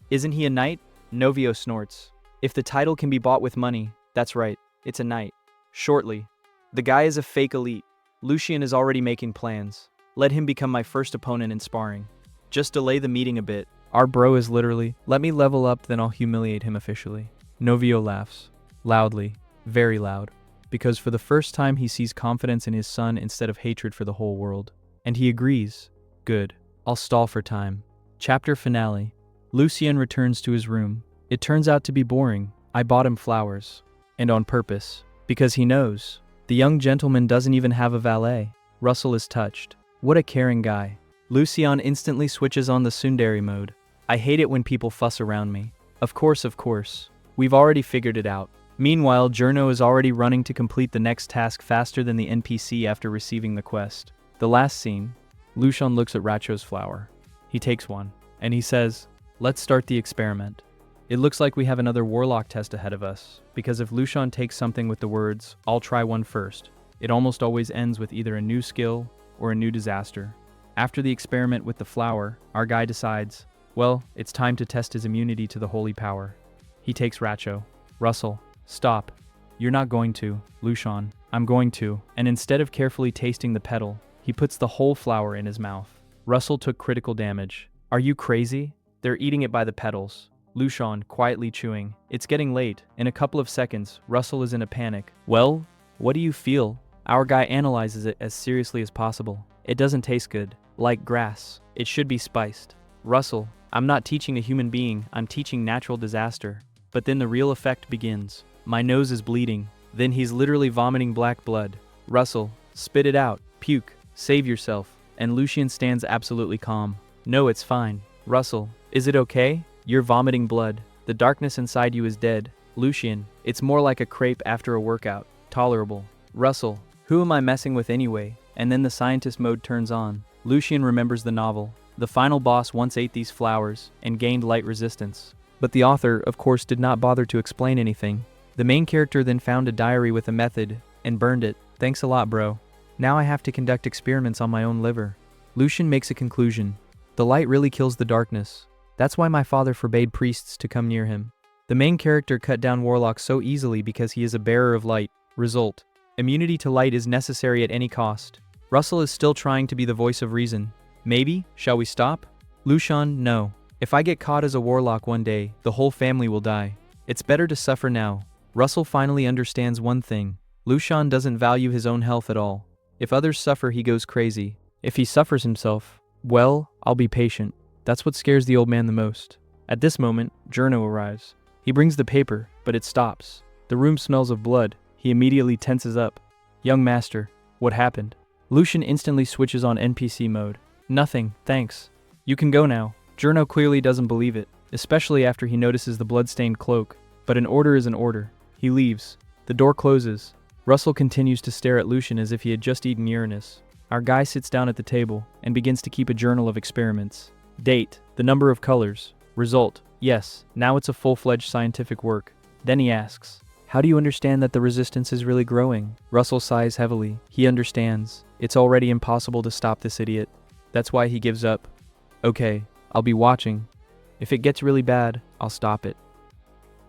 Isn't he a knight? Novio snorts. If the title can be bought with money, that's right, it's a knight. Shortly. The guy is a fake elite. Lucian is already making plans. Let him become my first opponent in sparring. Just delay the meeting a bit. Our bro is literally, let me level up, then I'll humiliate him officially. Novio laughs. Loudly. Very loud. Because for the first time he sees confidence in his son instead of hatred for the whole world. And he agrees. Good. I'll stall for time. Chapter finale. Lucian returns to his room. It turns out to be boring. I bought him flowers. And on purpose. Because he knows. The young gentleman doesn't even have a valet. Russell is touched. What a caring guy. Lucian instantly switches on the tsundere mode. I hate it when people fuss around me. Of course. We've already figured it out. Meanwhile, Journo is already running to complete the next task faster than the NPC after receiving the quest. The last scene. Lucian looks at Racho's flower. He takes one. And he says, let's start the experiment. It looks like we have another warlock test ahead of us, because if Lucian takes something with the words, I'll try one first, it almost always ends with either a new skill or a new disaster. After the experiment with the flower, our guy decides, well, it's time to test his immunity to the holy power. He takes Racho. Russell, stop. You're not going to. Lucian, I'm going to. And instead of carefully tasting the petal, he puts the whole flower in his mouth. Russell took critical damage. Are you crazy? They're eating it by the petals. Lucian, quietly chewing. It's getting late. In a couple of seconds, Russell is in a panic. Well, what do you feel? Our guy analyzes it as seriously as possible. It doesn't taste good. Like grass. It should be spiced. Russell, I'm not teaching a human being, I'm teaching natural disaster. But then the real effect begins. My nose is bleeding. Then he's literally vomiting black blood. Russell, spit it out. Puke. Save yourself. And Lucian stands absolutely calm. No, it's fine. Russell, is it okay? You're vomiting blood. The darkness inside you is dead. Lucian, it's more like a crepe after a workout. Tolerable. Russell, who am I messing with anyway? And then the scientist mode turns on. Lucian remembers the novel. The final boss once ate these flowers and gained light resistance. But the author, of course, did not bother to explain anything. The main character then found a diary with a method and burned it. Thanks a lot, bro. Now I have to conduct experiments on my own liver. Lucian makes a conclusion. The light really kills the darkness. That's why my father forbade priests to come near him. The main character cut down warlocks so easily because he is a bearer of light. Result. Immunity to light is necessary at any cost. Russell is still trying to be the voice of reason. Maybe? Shall we stop? Lucian, no. If I get caught as a warlock one day, the whole family will die. It's better to suffer now. Russell finally understands one thing. Lucian doesn't value his own health at all. If others suffer, he goes crazy. If he suffers himself, well, I'll be patient. That's what scares the old man the most. At this moment, Journo arrives. He brings the paper, but it stops. The room smells of blood. He immediately tenses up. Young master, what happened? Lucian instantly switches on NPC mode. Nothing, thanks. You can go now. Journo clearly doesn't believe it, especially after he notices the blood-stained cloak. But an order is an order. He leaves. The door closes. Russell continues to stare at Lucian as if he had just eaten Uranus. Our guy sits down at the table and begins to keep a journal of experiments. Date, the number of colors. Result, yes, now it's a full-fledged scientific work. Then he asks, how do you understand that the resistance is really growing? Russell sighs heavily. He understands. It's already impossible to stop this idiot. That's why he gives up. Okay, I'll be watching. If it gets really bad, I'll stop it.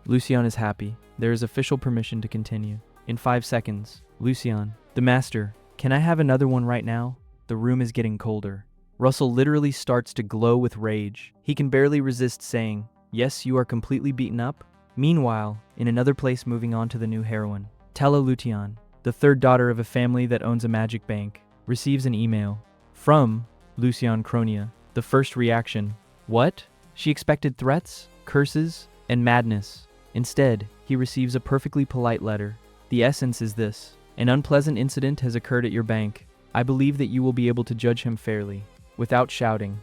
Lucien is happy. There is official permission to continue. In 5 seconds, Lucien, the master, can I have another one right now? The room is getting colder. Russell literally starts to glow with rage. He can barely resist saying, yes, you are completely beaten up. Meanwhile, in another place moving on to the new heroine, Tella Lution, the third daughter of a family that owns a magic bank, receives an email from Lucien Cronia. The first reaction, what? She expected threats, curses, and madness. Instead, he receives a perfectly polite letter. The essence is this. An unpleasant incident has occurred at your bank. I believe that you will be able to judge him fairly, without shouting,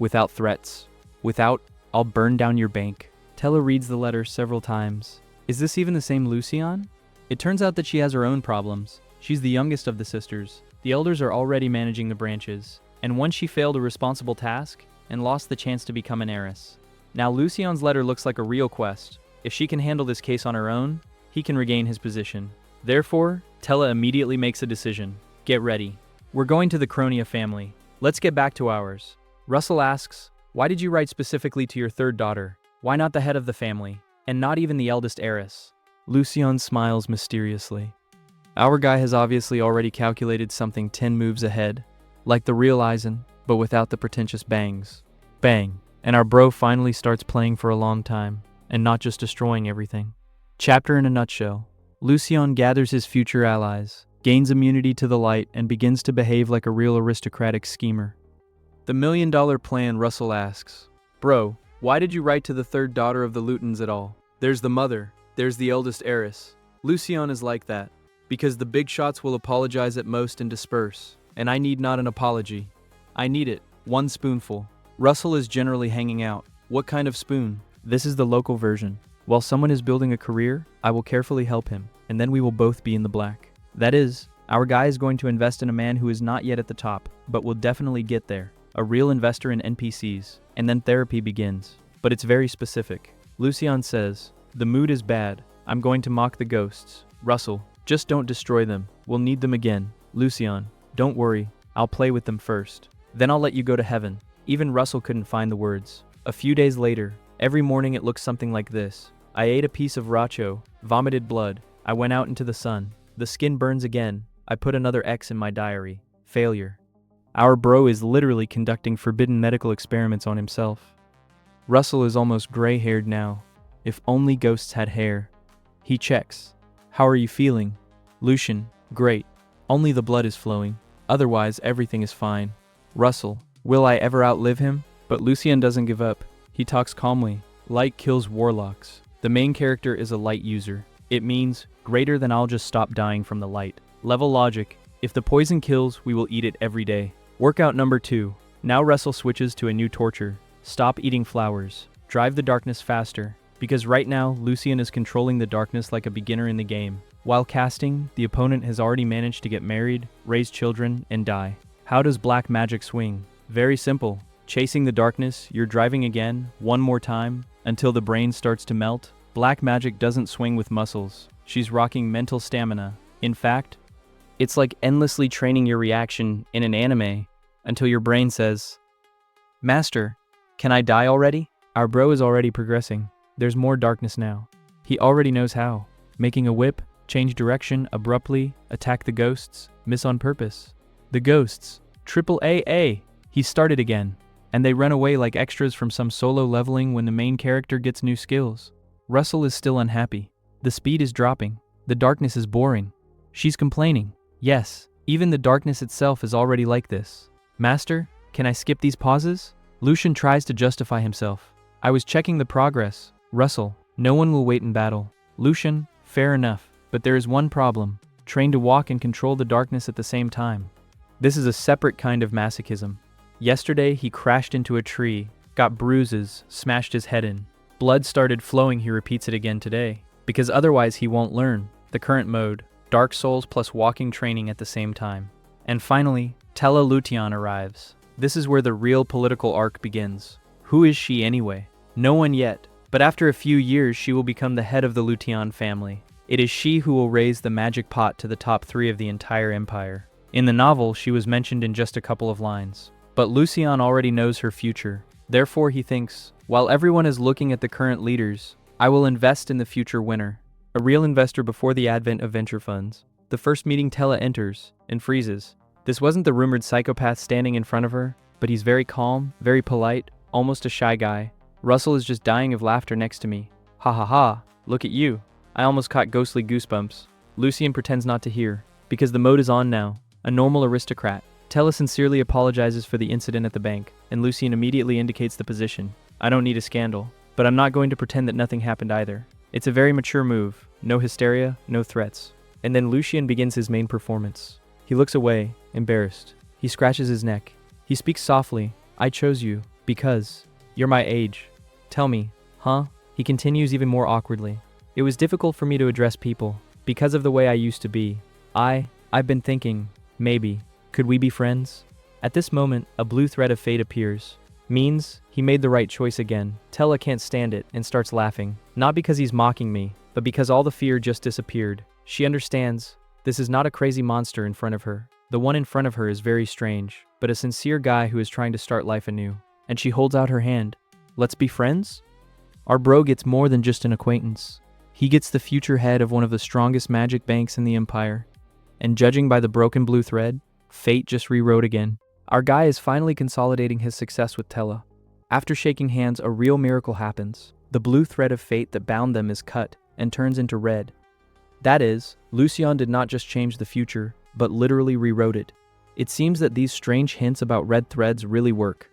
without threats, without, I'll burn down your bank. Tella reads the letter several times. Is this even the same Lucien? It turns out that she has her own problems. She's the youngest of the sisters. The elders are already managing the branches, and once she failed a responsible task and lost the chance to become an heiress. Now Lucien's letter looks like a real quest. If she can handle this case on her own, he can regain his position. Therefore, Tella immediately makes a decision. Get ready. We're going to the Cronia family. Let's get back to ours. Russell asks, why did you write specifically to your third daughter? Why not the head of the family, and not even the eldest heiress? Lucien smiles mysteriously. Our guy has obviously already calculated something 10 moves ahead, like the real Eisen, but without the pretentious bangs. Bang, and our bro finally starts playing for a long time, and not just destroying everything. Chapter in a nutshell. Lucien gathers his future allies, gains immunity to the light, and begins to behave like a real aristocratic schemer. The $1 million plan, Russell asks. Bro, why did you write to the third daughter of the Lutons at all? There's the mother, there's the eldest heiress. Lucien is like that, because the big shots will apologize at most and disperse, and I need not an apology. I need it, 1 spoonful. Russell is generally hanging out. What kind of spoon? This is the local version. While someone is building a career, I will carefully help him, and then we will both be in the black. That is, our guy is going to invest in a man who is not yet at the top, but will definitely get there. A real investor in NPCs, and then therapy begins. But it's very specific. Lucien says, the mood is bad. I'm going to mock the ghosts. Russell, just don't destroy them. We'll need them again. Lucien, don't worry. I'll play with them first. Then I'll let you go to heaven. Even Russell couldn't find the words. A few days later, every morning it looks something like this. I ate a piece of racho, vomited blood. I went out into the sun. The skin burns again. I put another X in my diary. Failure. Our bro is literally conducting forbidden medical experiments on himself. Russell is almost gray-haired now. If only ghosts had hair. He checks. How are you feeling? Lucien, great. Only the blood is flowing. Otherwise, everything is fine. Russell, will I ever outlive him? But Lucien doesn't give up. He talks calmly. Light kills warlocks. The main character is a light user. It means, greater than I'll just stop dying from the light. Level logic. If the poison kills, we will eat it every day. Workout number 2. Now Russell switches to a new torture. Stop eating flowers. Drive the darkness faster. Because right now, Lucien is controlling the darkness like a beginner in the game. While casting, the opponent has already managed to get married, raise children, and die. How does black magic swing? Very simple. Chasing the darkness, you're driving again, one more time, until the brain starts to melt. Black magic doesn't swing with muscles. She's rocking mental stamina. In fact, it's like endlessly training your reaction in an anime until your brain says, Master, can I die already? Our bro is already progressing. There's more darkness now. He already knows how. Making a whip, change direction abruptly, attack the ghosts, miss on purpose. The ghosts, triple AA. He started again. And they run away like extras from some solo leveling when the main character gets new skills. Russell is still unhappy. The speed is dropping. The darkness is boring. She's complaining. Yes, even the darkness itself is already like this. Master, can I skip these pauses? Lucien tries to justify himself. I was checking the progress. Russell, no one will wait in battle. Lucien, fair enough, but there is one problem. Train to walk and control the darkness at the same time. This is a separate kind of masochism. Yesterday, he crashed into a tree, got bruises, smashed his head in. Blood started flowing, he repeats it again today. Because otherwise he won't learn. The current mode, Dark Souls plus walking training at the same time. And finally, Tella Lution arrives. This is where the real political arc begins. Who is she anyway? No one yet, but after a few years she will become the head of the Lution family. It is she who will raise the magic pot to the top 3 of the entire empire. In the novel, she was mentioned in just a couple of lines. But Lucian already knows her future. Therefore he thinks, while everyone is looking at the current leaders, I will invest in the future winner. A real investor before the advent of venture funds. The first meeting, Tella enters and freezes. This wasn't the rumored psychopath standing in front of her, but he's very calm, very polite, almost a shy guy. Russell is just dying of laughter next to me. Ha ha ha, look at you. I almost caught ghostly goosebumps. Lucian pretends not to hear, because the mode is on now. A normal aristocrat. Tella sincerely apologizes for the incident at the bank, and Lucian immediately indicates the position. I don't need a scandal, but I'm not going to pretend that nothing happened either. It's a very mature move. No hysteria, no threats. And then Lucian begins his main performance. He looks away, embarrassed. He scratches his neck. He speaks softly. I chose you, because you're my age. Tell me, huh? He continues even more awkwardly. It was difficult for me to address people, because of the way I used to be. I've been thinking, maybe, could we be friends? At this moment, a blue thread of fate appears. Means, he made the right choice again. Tella can't stand it and starts laughing. Not because he's mocking me, but because all the fear just disappeared. She understands, this is not a crazy monster in front of her. The one in front of her is very strange, but a sincere guy who is trying to start life anew. And she holds out her hand. Let's be friends? Our bro gets more than just an acquaintance. He gets the future head of one of the strongest magic banks in the empire. And judging by the broken blue thread, fate just rewrote again. Our guy is finally consolidating his success with Tella. After shaking hands, a real miracle happens. The blue thread of fate that bound them is cut and turns into red. That is, Lucian did not just change the future, but literally rewrote it. It seems that these strange hints about red threads really work.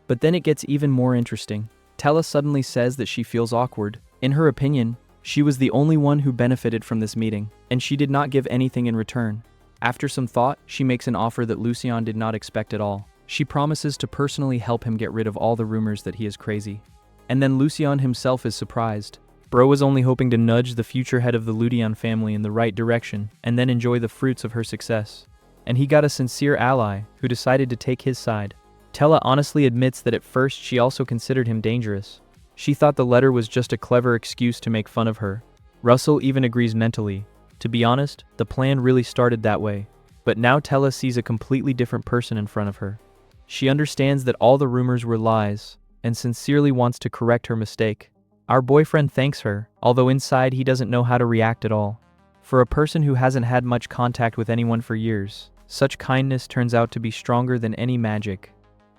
But then it gets even more interesting. Tella suddenly says that she feels awkward. In her opinion, she was the only one who benefited from this meeting, and she did not give anything in return. After some thought, she makes an offer that Lucian did not expect at all. She promises to personally help him get rid of all the rumors that he is crazy. And then Lucian himself is surprised. Bro was only hoping to nudge the future head of the Lution family in the right direction, and then enjoy the fruits of her success. And he got a sincere ally, who decided to take his side. Tella honestly admits that at first she also considered him dangerous. She thought the letter was just a clever excuse to make fun of her. Russell even agrees mentally. To be honest, the plan really started that way. But now Tella sees a completely different person in front of her. She understands that all the rumors were lies, and sincerely wants to correct her mistake. Our boyfriend thanks her, although inside he doesn't know how to react at all. For a person who hasn't had much contact with anyone for years, such kindness turns out to be stronger than any magic.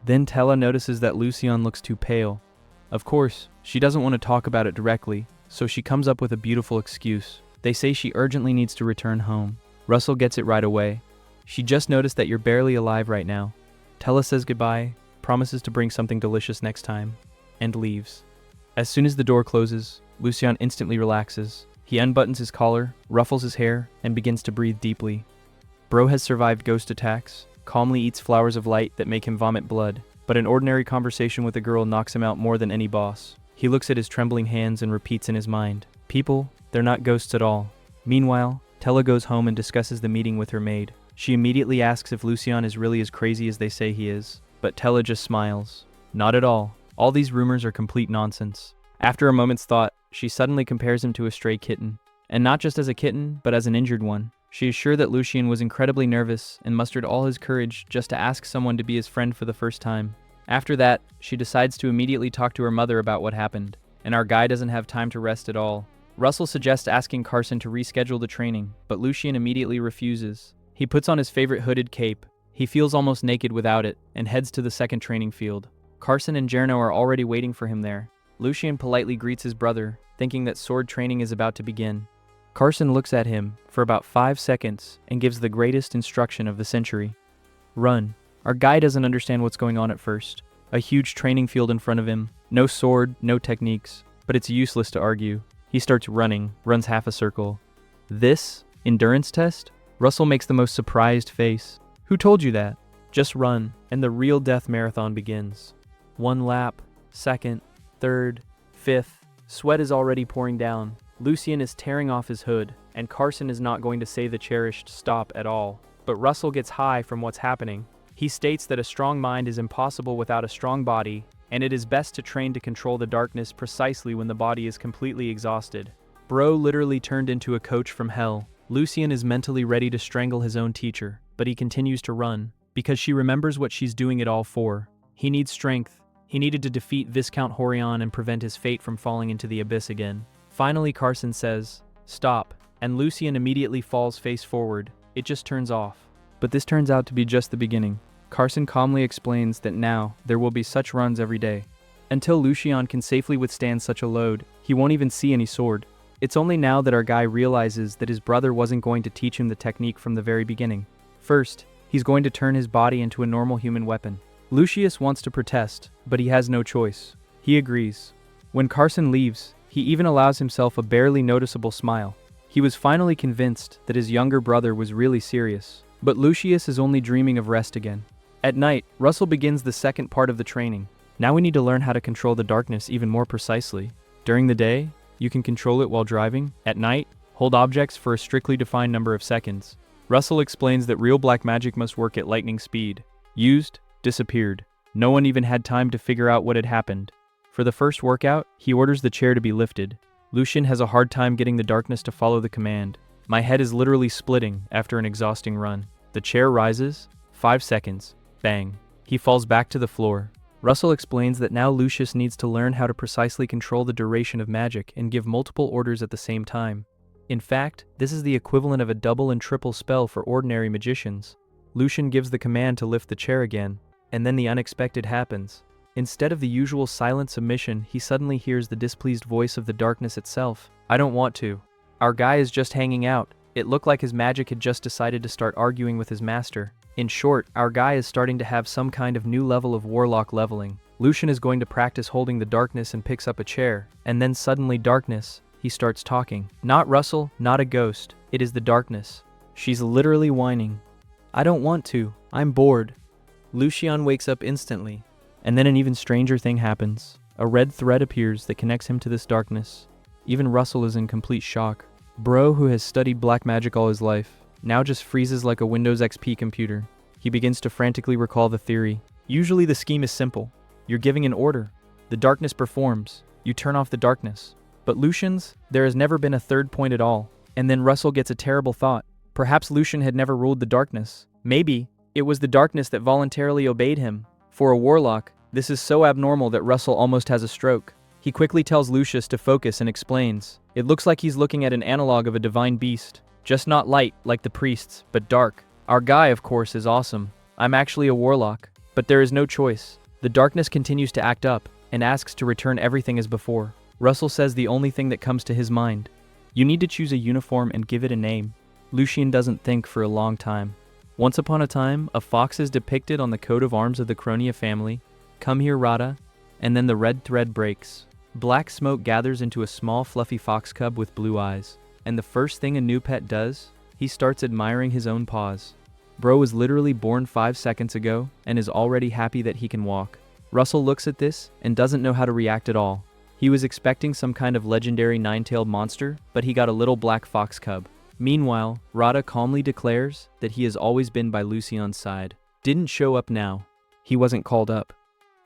Then Tella notices that Lucian looks too pale. Of course, she doesn't want to talk about it directly, so she comes up with a beautiful excuse. They say she urgently needs to return home. Russell gets it right away. She just noticed that you're barely alive right now. Tella says goodbye, promises to bring something delicious next time, and leaves. As soon as the door closes, Lucian instantly relaxes. He unbuttons his collar, ruffles his hair, and begins to breathe deeply. Bro has survived ghost attacks, calmly eats flowers of light that make him vomit blood, but an ordinary conversation with a girl knocks him out more than any boss. He looks at his trembling hands and repeats in his mind, people, they're not ghosts at all. Meanwhile, Tella goes home and discusses the meeting with her maid. She immediately asks if Lucian is really as crazy as they say he is, but Tella just smiles. Not at all. All these rumors are complete nonsense. After a moment's thought, she suddenly compares him to a stray kitten. And not just as a kitten, but as an injured one. She is sure that Lucian was incredibly nervous and mustered all his courage just to ask someone to be his friend for the first time. After that, she decides to immediately talk to her mother about what happened, and our guy doesn't have time to rest at all. Russell suggests asking Carson to reschedule the training, but Lucian immediately refuses. He puts on his favorite hooded cape. He feels almost naked without it, and heads to the second training field. Carson and Jerno are already waiting for him there. Lucian politely greets his brother, thinking that sword training is about to begin. Carson looks at him for about 5 seconds and gives the greatest instruction of the century. Run. Our guy doesn't understand what's going on at first. A huge training field in front of him. No sword, no techniques. But it's useless to argue. He starts running, runs half a circle. This? Endurance test? Russell makes the most surprised face. Who told you that? Just run, and the real death marathon begins. 1 lap, second, third, fifth. Sweat is already pouring down. Lucian is tearing off his hood, and Carson is not going to say the cherished stop at all. but Russell gets high from what's happening. He states that a strong mind is impossible without a strong body, and it is best to train to control the darkness precisely when the body is completely exhausted. Bro literally turned into a coach from hell. Lucian is mentally ready to strangle his own teacher, but he continues to run, because she remembers what she's doing it all for. He needs strength. He needed to defeat Viscount Horion and prevent his fate from falling into the abyss again. Finally, Carson says, "Stop," and Lucian immediately falls face forward. It just turns off. But this turns out to be just the beginning. Carson calmly explains that now there will be such runs every day. Until Lucian can safely withstand such a load, he won't even see any sword. It's only now that our guy realizes that his brother wasn't going to teach him the technique from the very beginning. First, he's going to turn his body into a normal human weapon. Lucius wants to protest, but he has no choice. He agrees. When Carson leaves, he even allows himself a barely noticeable smile. He was finally convinced that his younger brother was really serious. But Lucius is only dreaming of rest again. At night, Russell begins the second part of the training. Now we need to learn how to control the darkness even more precisely. During the day, you can control it while driving. At night, hold objects for a strictly defined number of seconds. Russell explains that real black magic must work at lightning speed. Used, disappeared. No one even had time to figure out what had happened. For the first workout, he orders the chair to be lifted. Lucian has a hard time getting the darkness to follow the command. My head is literally splitting after an exhausting run. The chair rises. 5 seconds. Bang. He falls back to the floor. Russell explains that now Lucius needs to learn how to precisely control the duration of magic and give multiple orders at the same time. In fact, this is the equivalent of a double and triple spell for ordinary magicians. Lucian gives the command to lift the chair again, and then the unexpected happens. Instead of the usual silent submission, he suddenly hears the displeased voice of the darkness itself. "I don't want to. Our guy is just hanging out." It looked like his magic had just decided to start arguing with his master. In short, our guy is starting to have some kind of new level of warlock leveling. Lucian is going to practice holding the darkness and picks up a chair, and then suddenly darkness, he starts talking. Not Russell, not a ghost, it is the darkness. She's literally whining. "I don't want to, I'm bored." Lucian wakes up instantly, and then an even stranger thing happens. A red thread appears that connects him to this darkness. Even Russell is in complete shock. Bro, who has studied black magic all his life, now just freezes like a Windows XP computer. He begins to frantically recall the theory. Usually the scheme is simple. You're giving an order. The darkness performs. You turn off the darkness. But Lucian's, there has never been a third point at all. And then Russell gets a terrible thought. Perhaps Lucian had never ruled the darkness. Maybe it was the darkness that voluntarily obeyed him. For a warlock, this is so abnormal that Russell almost has a stroke. He quickly tells Lucius to focus and explains. It looks like he's looking at an analog of a divine beast. Just not light, like the priests, but dark. Our guy, of course, is awesome. I'm actually a warlock. But there is no choice. The darkness continues to act up, and asks to return everything as before. Russell says the only thing that comes to his mind. You need to choose a uniform and give it a name. Lucian doesn't think for a long time. Once upon a time, a fox is depicted on the coat of arms of the Cronia family. Come here, Rada. And then the red thread breaks. Black smoke gathers into a small fluffy fox cub with blue eyes. And the first thing a new pet does, he starts admiring his own paws. Bro was literally born 5 seconds ago and is already happy that he can walk. Russell looks at this and doesn't know how to react at all. He was expecting some kind of legendary 9-tailed monster, but he got a little black fox cub. Meanwhile, Rada calmly declares that he has always been by Lucian's side. Didn't show up now. He wasn't called up.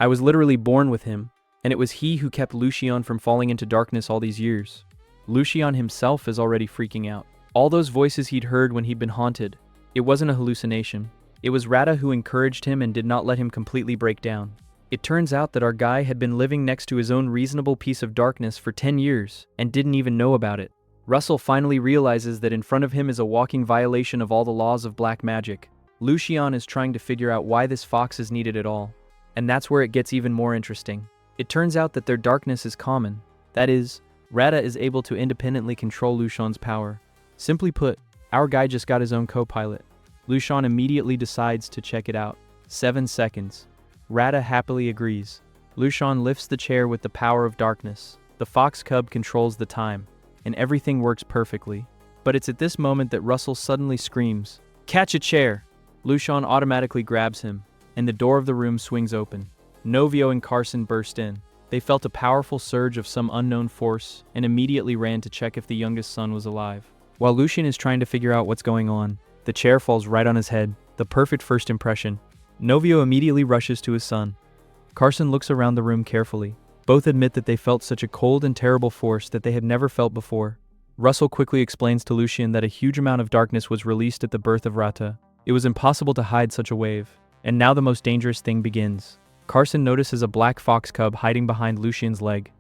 I was literally born with him, and it was he who kept Lucian from falling into darkness all these years. Lucian himself is already freaking out. All those voices he'd heard when he'd been haunted, it wasn't a hallucination. It was Rada who encouraged him and did not let him completely break down. It turns out that our guy had been living next to his own reasonable piece of darkness for 10 years and didn't even know about it. Russell finally realizes that in front of him is a walking violation of all the laws of black magic. Lucian is trying to figure out why this fox is needed at all. And that's where it gets even more interesting. It turns out that their darkness is common. That is, Rada is able to independently control Lucian's power. Simply put, our guy just got his own co-pilot. Lucian immediately decides to check it out. 7 seconds. Rada happily agrees. Lucian lifts the chair with the power of darkness. The fox cub controls the time, and everything works perfectly. But it's at this moment that Russell suddenly screams, "Catch a chair!" Lucian automatically grabs him, and the door of the room swings open. Novio and Carson burst in. They felt a powerful surge of some unknown force and immediately ran to check if the youngest son was alive. While Lucian is trying to figure out what's going on, The chair falls right on his head, the perfect first impression. Novio immediately rushes to his son. Carson looks around the room carefully. Both admit that they felt such a cold and terrible force that they had never felt before. Russell quickly explains to Lucien that a huge amount of darkness was released at the birth of Rata. It was impossible to hide such a wave. And now the most dangerous thing begins. Carson notices a black fox cub hiding behind Lucien's leg.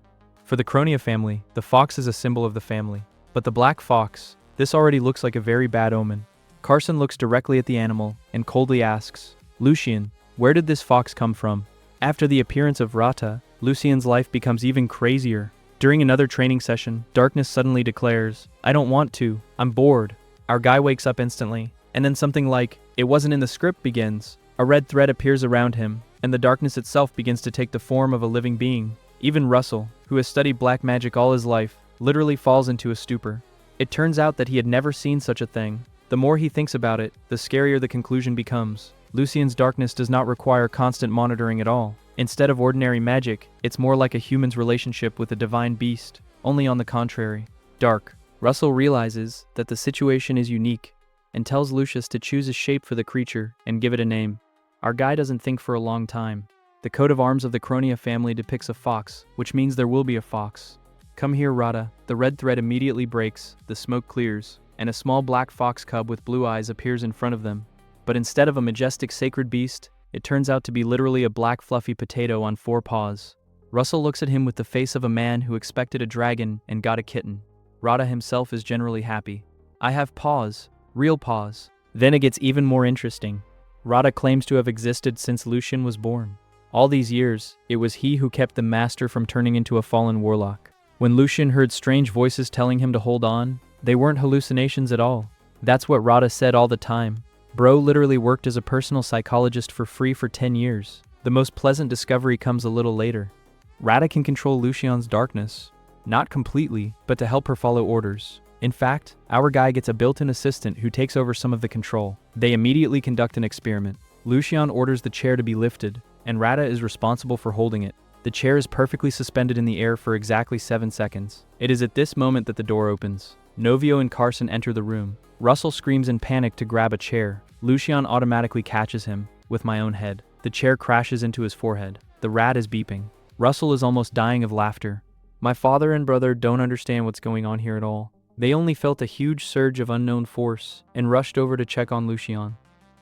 For the Cronia family, the fox is a symbol of the family. But the black fox, this already looks like a very bad omen. Carson looks directly at the animal and coldly asks, "Lucien, where did this fox come from?" After the appearance of Rata, Lucien's life becomes even crazier. During another training session, Darkness suddenly declares, "I don't want to, I'm bored." Our guy wakes up instantly, and then something like, "It wasn't in the script" begins. A red thread appears around him, and the darkness itself begins to take the form of a living being. Even Russell, who has studied black magic all his life, literally falls into a stupor. It turns out that he had never seen such a thing. The more he thinks about it, the scarier the conclusion becomes. Lucien's darkness does not require constant monitoring at all. Instead of ordinary magic, it's more like a human's relationship with a divine beast, only on the contrary, dark. Russell realizes that the situation is unique, and tells Lucius to choose a shape for the creature and give it a name. Our guy doesn't think for a long time. The coat of arms of the Cronia family depicts a fox, which means there will be a fox. "Come here, Rata." The red thread immediately breaks, the smoke clears, and a small black fox cub with blue eyes appears in front of them. But instead of a majestic sacred beast, it turns out to be literally a black fluffy potato on 4 paws. Russell looks at him with the face of a man who expected a dragon and got a kitten. Rata himself is generally happy. "I have paws, real paws." Then it gets even more interesting. Rata claims to have existed since Lucien was born. All these years, it was he who kept the master from turning into a fallen warlock. When Lucien heard strange voices telling him to hold on, they weren't hallucinations at all. That's what Rata said all the time. Bro literally worked as a personal psychologist for free for 10 years. The most pleasant discovery comes a little later. Rata can control Lucien's darkness. Not completely, but to help her follow orders. In fact, our guy gets a built-in assistant who takes over some of the control. They immediately conduct an experiment. Lucien orders the chair to be lifted, and Rata is responsible for holding it. The chair is perfectly suspended in the air for exactly 7 seconds. It is at this moment that the door opens. Novio and Carson enter the room. Russell screams in panic to grab a chair. Lucien automatically catches him, with my own head. The chair crashes into his forehead. The rat is beeping. Russell is almost dying of laughter. My father and brother don't understand what's going on here at all. They only felt a huge surge of unknown force and rushed over to check on Lucien.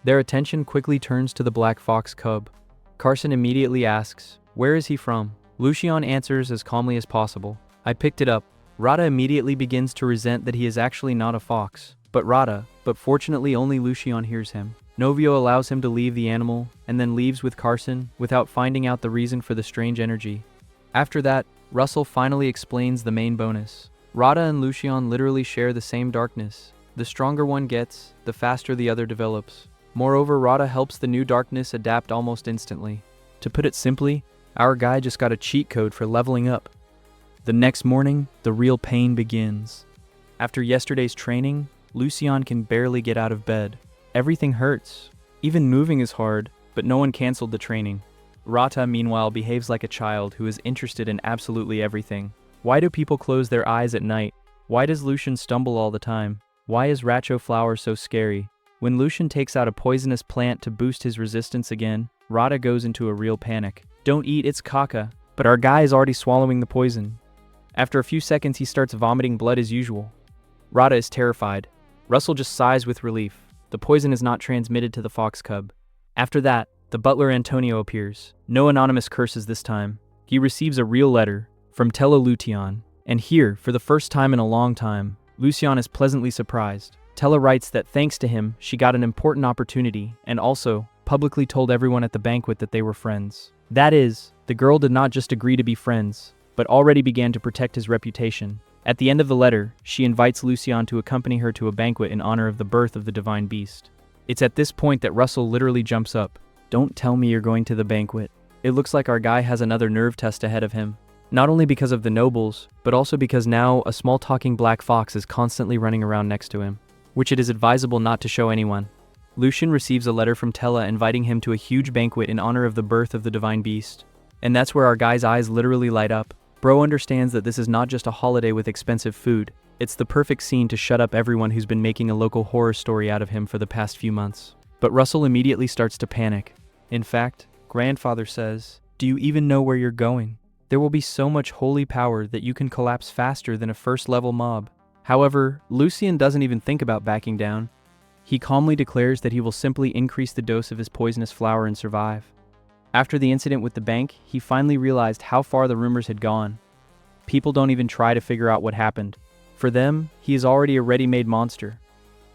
Their attention quickly turns to the black fox cub. Carson immediately asks, "Where is he from?" Lucien answers as calmly as possible, "I picked it up." Rata immediately begins to resent that he is actually not a fox, but fortunately only Lucien hears him. Novio allows him to leave the animal and then leaves with Carson without finding out the reason for the strange energy. After that, Russell finally explains the main bonus. Rata and Lucien literally share the same darkness. The stronger one gets, the faster the other develops. Moreover, Rata helps the new darkness adapt almost instantly. To put it simply, our guy just got a cheat code for leveling up. The next morning, the real pain begins. After yesterday's training, Lucien can barely get out of bed. Everything hurts. Even moving is hard, but no one canceled the training. Rata, meanwhile, behaves like a child who is interested in absolutely everything. Why do people close their eyes at night? Why does Lucien stumble all the time? Why is Racho flower so scary? When Lucien takes out a poisonous plant to boost his resistance again, Rata goes into a real panic. "Don't eat, it's caca." But our guy is already swallowing the poison. After a few seconds, he starts vomiting blood as usual. Rata is terrified. Russell just sighs with relief. The poison is not transmitted to the fox cub. After that, the butler Antonio appears. No anonymous curses this time. He receives a real letter from Tella Lution. And here, for the first time in a long time, Lucien is pleasantly surprised. Tella writes that thanks to him, she got an important opportunity and also publicly told everyone at the banquet that they were friends. That is, the girl did not just agree to be friends, but already began to protect his reputation. At the end of the letter, she invites Lucien to accompany her to a banquet in honor of the birth of the divine beast. It's at this point that Russell literally jumps up. "Don't tell me you're going to the banquet." It looks like our guy has another nerve test ahead of him. Not only because of the nobles, but also because now a small talking black fox is constantly running around next to him, which it is advisable not to show anyone. Lucien receives a letter from Tella inviting him to a huge banquet in honor of the birth of the divine beast. And that's where our guy's eyes literally light up. Bro understands that this is not just a holiday with expensive food, It's the perfect scene to shut up everyone who's been making a local horror story out of him for the past few months. But Russell immediately starts to panic. In fact, grandfather says, "Do you even know where you're going? There will be so much holy power that you can collapse faster than a first-level mob." However, Lucian doesn't even think about backing down. He calmly declares that he will simply increase the dose of his poisonous flower and survive. After the incident with the bank, he finally realized how far the rumors had gone. People don't even try to figure out what happened. For them, he is already a ready-made monster.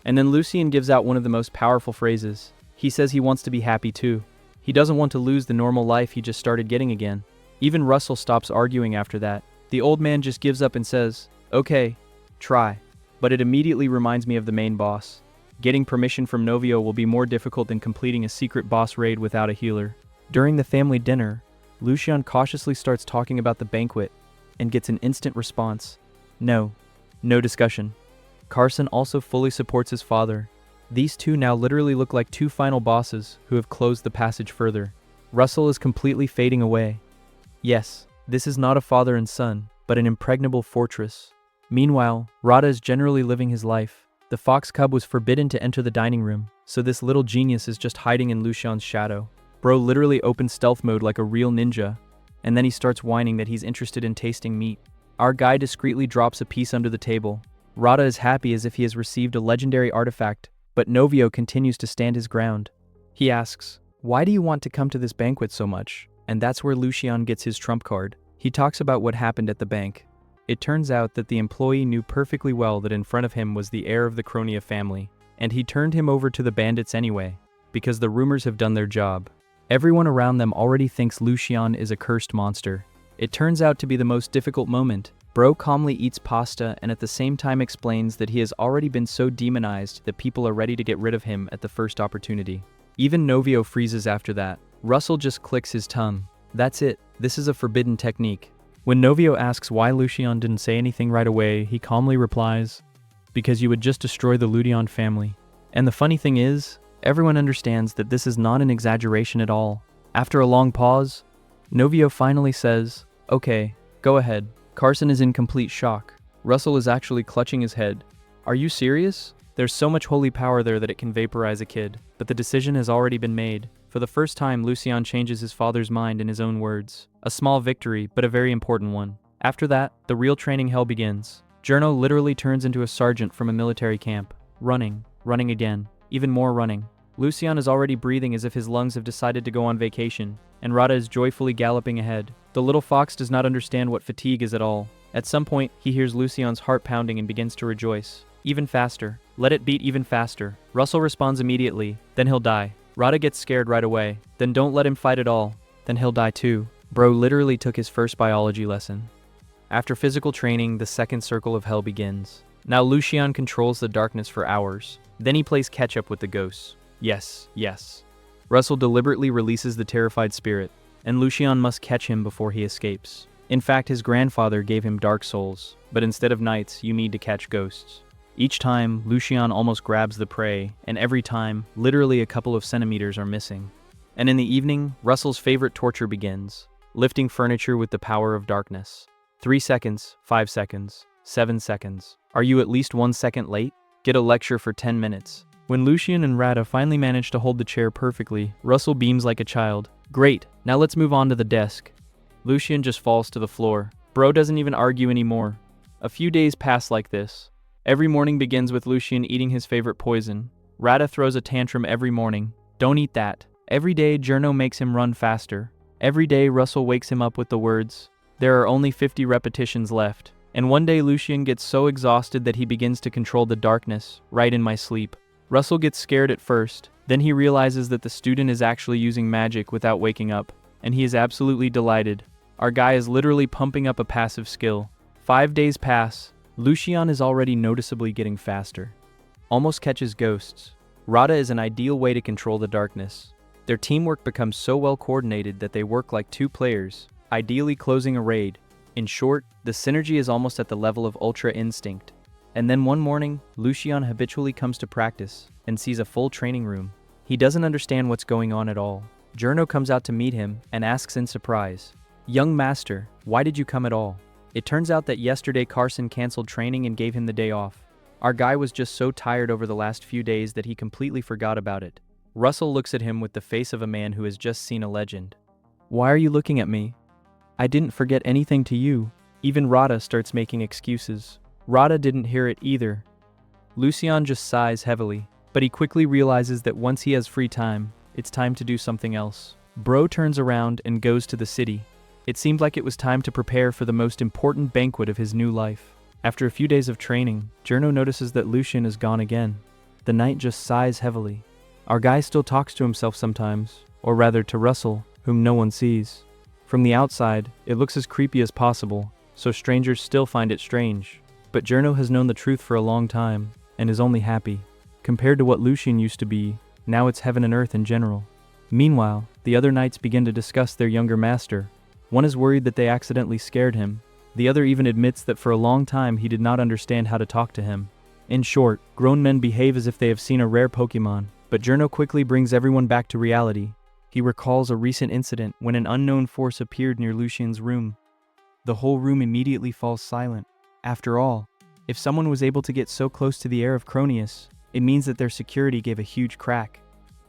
And then Lucian gives out one of the most powerful phrases. He says he wants to be happy too. He doesn't want to lose the normal life he just started getting again. Even Russell stops arguing after that. The old man just gives up and says, "Okay, try." But it immediately reminds me of the main boss. Getting permission from Novio will be more difficult than completing a secret boss raid without a healer. During the family dinner, Lucian cautiously starts talking about the banquet and gets an instant response. No discussion. Carson also fully supports his father. These two now literally look like two final bosses who have closed the passage further. Russell is completely fading away. Yes, this is not a father and son, but an impregnable fortress. Meanwhile, Rada is generally living his life. The fox cub was forbidden to enter the dining room, so this little genius is just hiding in Lucian's shadow. Bro literally opens stealth mode like a real ninja, and then he starts whining that he's interested in tasting meat. Our guy discreetly drops a piece under the table. Rada is happy as if he has received a legendary artifact, but Novio continues to stand his ground. He asks, "Why do you want to come to this banquet so much?" And that's where Lucian gets his trump card. He talks about what happened at the bank. It turns out that the employee knew perfectly well that in front of him was the heir of the Kronia family, and he turned him over to the bandits anyway, because the rumors have done their job. Everyone around them already thinks Lucian is a cursed monster. It turns out to be the most difficult moment. Bro calmly eats pasta and at the same time explains that he has already been so demonized that people are ready to get rid of him at the first opportunity. Even Novio freezes after that. Russell just clicks his tongue. That's it. This is a forbidden technique. When Novio asks why Lucian didn't say anything right away, he calmly replies, "Because you would just destroy the Ludion family." And the funny thing is, everyone understands that this is not an exaggeration at all. After a long pause, Novio finally says, "Okay, go ahead." Carson is in complete shock. Russell is actually clutching his head. "Are you serious? There's so much holy power there that it can vaporize a kid." But the decision has already been made. For the first time, Lucian changes his father's mind in his own words. A small victory, but a very important one. After that, the real training hell begins. Journo literally turns into a sergeant from a military camp. Running again, even more running. Lucian is already breathing as if his lungs have decided to go on vacation, and Rada is joyfully galloping ahead. The little fox does not understand what fatigue is at all. At some point, he hears Lucian's heart pounding and begins to rejoice. Even faster. Let it beat even faster. Russell responds immediately. Then he'll die. Rada gets scared right away. Then don't let him fight at all. Then he'll die too. Bro literally took his first biology lesson. After physical training, the second circle of hell begins. Now Lucian controls the darkness for hours. Then he plays catch-up with the ghosts. Yes. Russell deliberately releases the terrified spirit, and Lucian must catch him before he escapes. In fact, his grandfather gave him dark souls, but instead of knights, you need to catch ghosts. Each time, Lucian almost grabs the prey, and every time, literally a couple of centimeters are missing. And in the evening, Russell's favorite torture begins, lifting furniture with the power of darkness. 3 seconds, 5 seconds, 7 seconds. Are you at least 1 second late? Get a lecture for 10 minutes. When Lucian and Rada finally manage to hold the chair perfectly, Russell beams like a child. Great, now let's move on to the desk. Lucian just falls to the floor. Bro doesn't even argue anymore. A few days pass like this. Every morning begins with Lucian eating his favorite poison. Rada throws a tantrum every morning. Don't eat that. Every day, Journo makes him run faster. Every day, Russell wakes him up with the words, "There are only 50 repetitions left." And one day, Lucian gets so exhausted that he begins to control the darkness, right in my sleep. Russell gets scared at first. Then he realizes that the student is actually using magic without waking up, and he is absolutely delighted. Our guy is literally pumping up a passive skill. 5 days pass. Lucian is already noticeably getting faster. Almost catches ghosts. Rada is an ideal way to control the darkness. Their teamwork becomes so well coordinated that they work like two players, ideally closing a raid. In short, the synergy is almost at the level of Ultra Instinct. And then one morning, Lucian habitually comes to practice and sees a full training room. He doesn't understand what's going on at all. Journo comes out to meet him and asks in surprise, "Young master, why did you come at all?" It turns out that yesterday Carson canceled training and gave him the day off. Our guy was just so tired over the last few days that he completely forgot about it. Russell looks at him with the face of a man who has just seen a legend. Why are you looking at me? I didn't forget anything to you. Even Rada starts making excuses. Rada didn't hear it either. Lucian just sighs heavily, but he quickly realizes that once he has free time, it's time to do something else. Bro turns around and goes to the city. It seemed like it was time to prepare for the most important banquet of his new life. After a few days of training, Journo notices that Lucian is gone again. The knight just sighs heavily. Our guy still talks to himself sometimes, or rather to Russell, whom no one sees. From the outside, it looks as creepy as possible, so strangers still find it strange. But Journo has known the truth for a long time, and is only happy. Compared to what Lucian used to be, now it's heaven and earth in general. Meanwhile, the other knights begin to discuss their younger master. One is worried that they accidentally scared him. The other even admits that for a long time he did not understand how to talk to him. In short, grown men behave as if they have seen a rare Pokemon, but Journo quickly brings everyone back to reality. He recalls a recent incident when an unknown force appeared near Lucian's room. The whole room immediately falls silent. After all, if someone was able to get so close to the heir of Cronius, it means that their security gave a huge crack.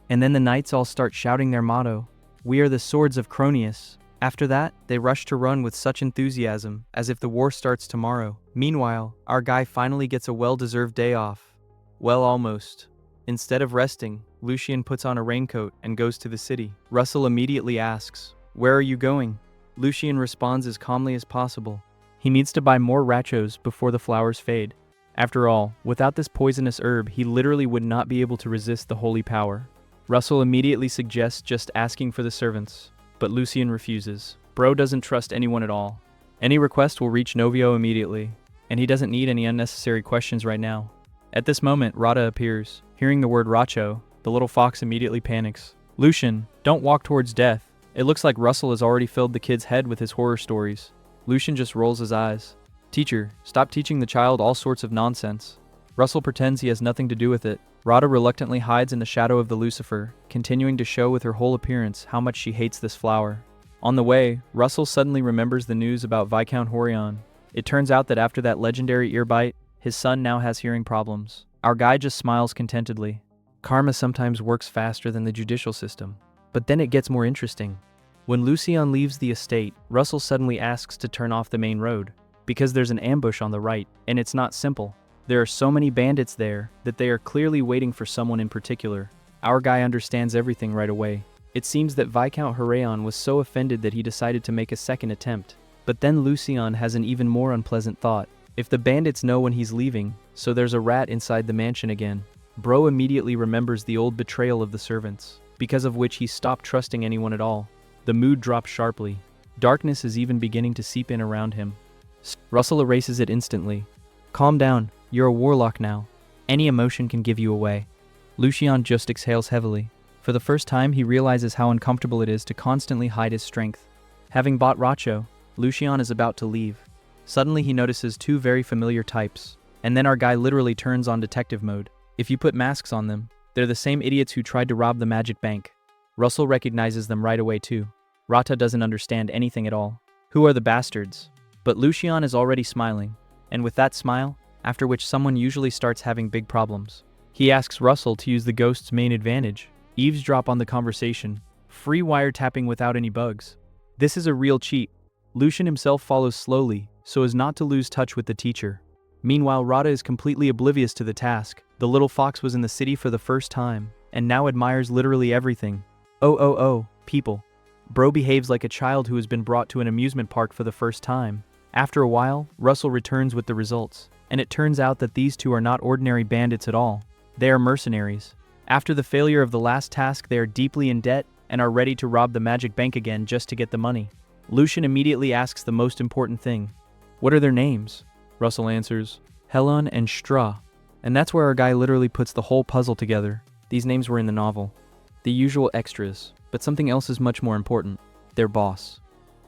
And then the knights all start shouting their motto, "We are the swords of Cronius." After that, they rush to run with such enthusiasm, as if the war starts tomorrow. Meanwhile, our guy finally gets a well-deserved day off. Well, almost. Instead of resting, Lucian puts on a raincoat and goes to the city. Russell immediately asks, "Where are you going?" Lucian responds as calmly as possible. He needs to buy more rachos before the flowers fade. After all, without this poisonous herb, he literally would not be able to resist the holy power. Russell immediately suggests just asking for the servants, but Lucian refuses. Bro doesn't trust anyone at all. Any request will reach Novio immediately, and he doesn't need any unnecessary questions right now. At this moment, Rada appears. Hearing the word Racho, the little fox immediately panics. "Lucian, don't walk towards death." It looks like Russell has already filled the kid's head with his horror stories. Lucian just rolls his eyes. "Teacher, stop teaching the child all sorts of nonsense." Russell pretends he has nothing to do with it. Rada reluctantly hides in the shadow of the Lucifer, continuing to show with her whole appearance how much she hates this flower. On the way, Russell suddenly remembers the news about Viscount Horion. It turns out that after that legendary ear bite, his son now has hearing problems. Our guy just smiles contentedly. Karma sometimes works faster than the judicial system. But then it gets more interesting. When Lucian leaves the estate, Russell suddenly asks to turn off the main road, because there's an ambush on the right, and it's not simple. There are so many bandits there that they are clearly waiting for someone in particular. Our guy understands everything right away. It seems that Viscount Horion was so offended that he decided to make a second attempt. But then Lucian has an even more unpleasant thought. If the bandits know when he's leaving, so there's a rat inside the mansion again. Bro immediately remembers the old betrayal of the servants, because of which he stopped trusting anyone at all. The mood drops sharply. Darkness is even beginning to seep in around him. Russell erases it instantly. "Calm down, you're a warlock now. Any emotion can give you away." Lucian just exhales heavily. For the first time, he realizes how uncomfortable it is to constantly hide his strength. Having bought Racho, Lucian is about to leave. Suddenly he notices two very familiar types, and then our guy literally turns on detective mode. If you put masks on them, they're the same idiots who tried to rob the magic bank. Russell recognizes them right away too. Rata doesn't understand anything at all. Who are the bastards? But Lucian is already smiling, and with that smile, after which someone usually starts having big problems. He asks Russell to use the ghost's main advantage, eavesdrop on the conversation, free wiretapping without any bugs. This is a real cheat. Lucian himself follows slowly, so as not to lose touch with the teacher. Meanwhile, Rada is completely oblivious to the task. The little fox was in the city for the first time, and now admires literally everything. Oh, people. Bro behaves like a child who has been brought to an amusement park for the first time. After a while, Russell returns with the results, and it turns out that these two are not ordinary bandits at all. They are mercenaries. After the failure of the last task, they are deeply in debt and are ready to rob the magic bank again just to get the money. Lucian immediately asks the most important thing. "What are their names?" Russell answers, "Helon and Stra." And that's where our guy literally puts the whole puzzle together. These names were in the novel. The usual extras, but something else is much more important. Their boss.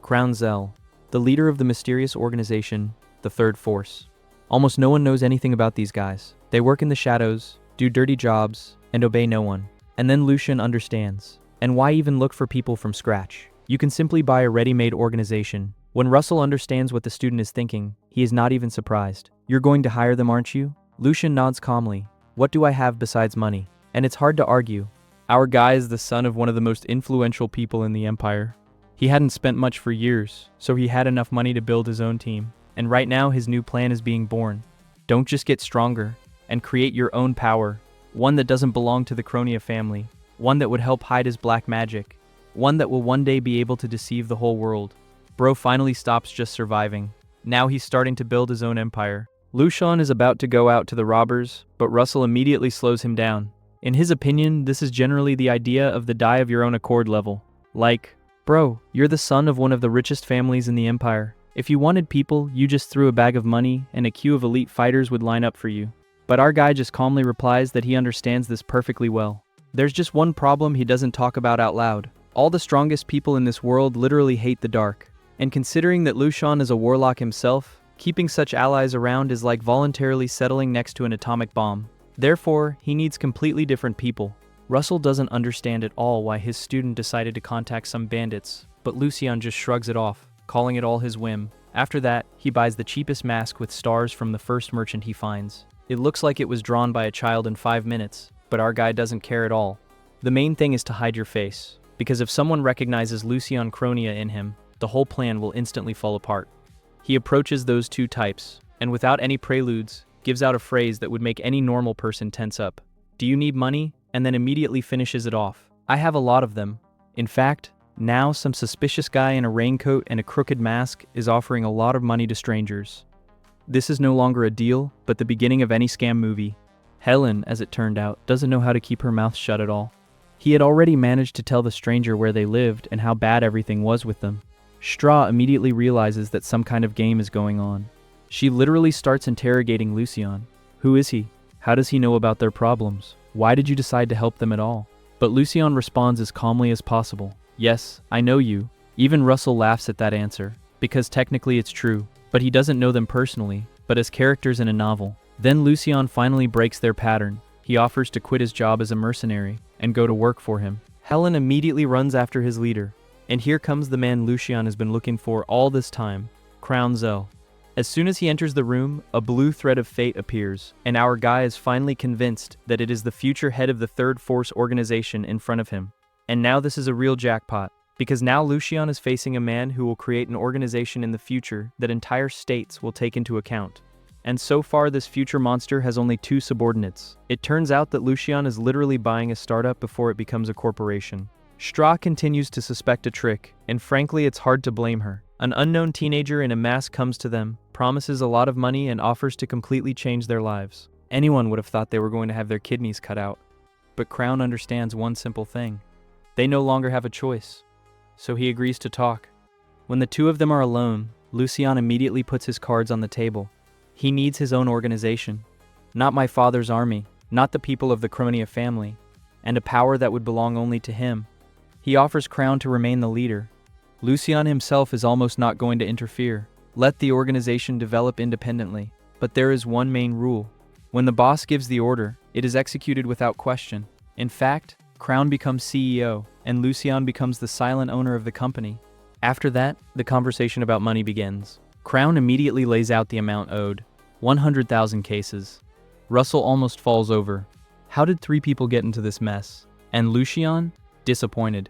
Crown Zell, the leader of the mysterious organization, the Third Force. Almost no one knows anything about these guys. They work in the shadows, do dirty jobs, and obey no one. And then Lucian understands. And why even look for people from scratch? You can simply buy a ready-made organization, When Russell understands what the student is thinking, he is not even surprised. "You're going to hire them, aren't you?" Lucian nods calmly. "What do I have besides money?" And it's hard to argue. Our guy is the son of one of the most influential people in the Empire. He hadn't spent much for years, so he had enough money to build his own team. And right now his new plan is being born. Don't just get stronger, and create your own power. One that doesn't belong to the Cronia family. One that would help hide his black magic. One that will one day be able to deceive the whole world. Bro finally stops just surviving. Now he's starting to build his own empire. Lucian is about to go out to the robbers, but Russell immediately slows him down. In his opinion, this is generally the idea of the die of your own accord level. Like, bro, you're the son of one of the richest families in the Empire. If you wanted people, you just threw a bag of money and a queue of elite fighters would line up for you. But our guy just calmly replies that he understands this perfectly well. There's just one problem he doesn't talk about out loud. All the strongest people in this world literally hate the dark. And considering that Lucian is a warlock himself, keeping such allies around is like voluntarily settling next to an atomic bomb. Therefore, he needs completely different people. Russell doesn't understand at all why his student decided to contact some bandits, but Lucian just shrugs it off, calling it all his whim. After that, he buys the cheapest mask with stars from the first merchant he finds. It looks like it was drawn by a child in 5 minutes, but our guy doesn't care at all. The main thing is to hide your face, because if someone recognizes Lucian Cronia in him, the whole plan will instantly fall apart. He approaches those two types, and without any preludes, gives out a phrase that would make any normal person tense up. "Do you need money?" And then immediately finishes it off. "I have a lot of them." In fact, now some suspicious guy in a raincoat and a crooked mask is offering a lot of money to strangers. This is no longer a deal, but the beginning of any scam movie. Helen, as it turned out, doesn't know how to keep her mouth shut at all. He had already managed to tell the stranger where they lived and how bad everything was with them. Straw immediately realizes that some kind of game is going on. She literally starts interrogating Lucian. Who is he? How does he know about their problems? Why did you decide to help them at all? But Lucian responds as calmly as possible. "Yes, I know you." Even Russell laughs at that answer, because technically it's true, but he doesn't know them personally, but as characters in a novel. Then Lucian finally breaks their pattern. He offers to quit his job as a mercenary and go to work for him. Helen immediately runs after his leader. And here comes the man Lucian has been looking for all this time, Crown Zell. As soon as he enters the room, a blue thread of fate appears, and our guy is finally convinced that it is the future head of the Third Force organization in front of him. And now this is a real jackpot, because now Lucian is facing a man who will create an organization in the future that entire states will take into account. And so far this future monster has only 2 subordinates. It turns out that Lucian is literally buying a startup before it becomes a corporation. Straw continues to suspect a trick, and frankly it's hard to blame her. An unknown teenager in a mask comes to them, promises a lot of money and offers to completely change their lives. Anyone would have thought they were going to have their kidneys cut out. But Crown understands one simple thing. They no longer have a choice. So he agrees to talk. When the two of them are alone, Lucian immediately puts his cards on the table. He needs his own organization. Not my father's army, not the people of the Cronia family, and a power that would belong only to him. He offers Crown to remain the leader. Lucian himself is almost not going to interfere. Let the organization develop independently. But there is one main rule. When the boss gives the order, it is executed without question. In fact, Crown becomes CEO, and Lucian becomes the silent owner of the company. After that, the conversation about money begins. Crown immediately lays out the amount owed. 100,000 cases. Russell almost falls over. How did 3 people get into this mess? And Lucian? Disappointed.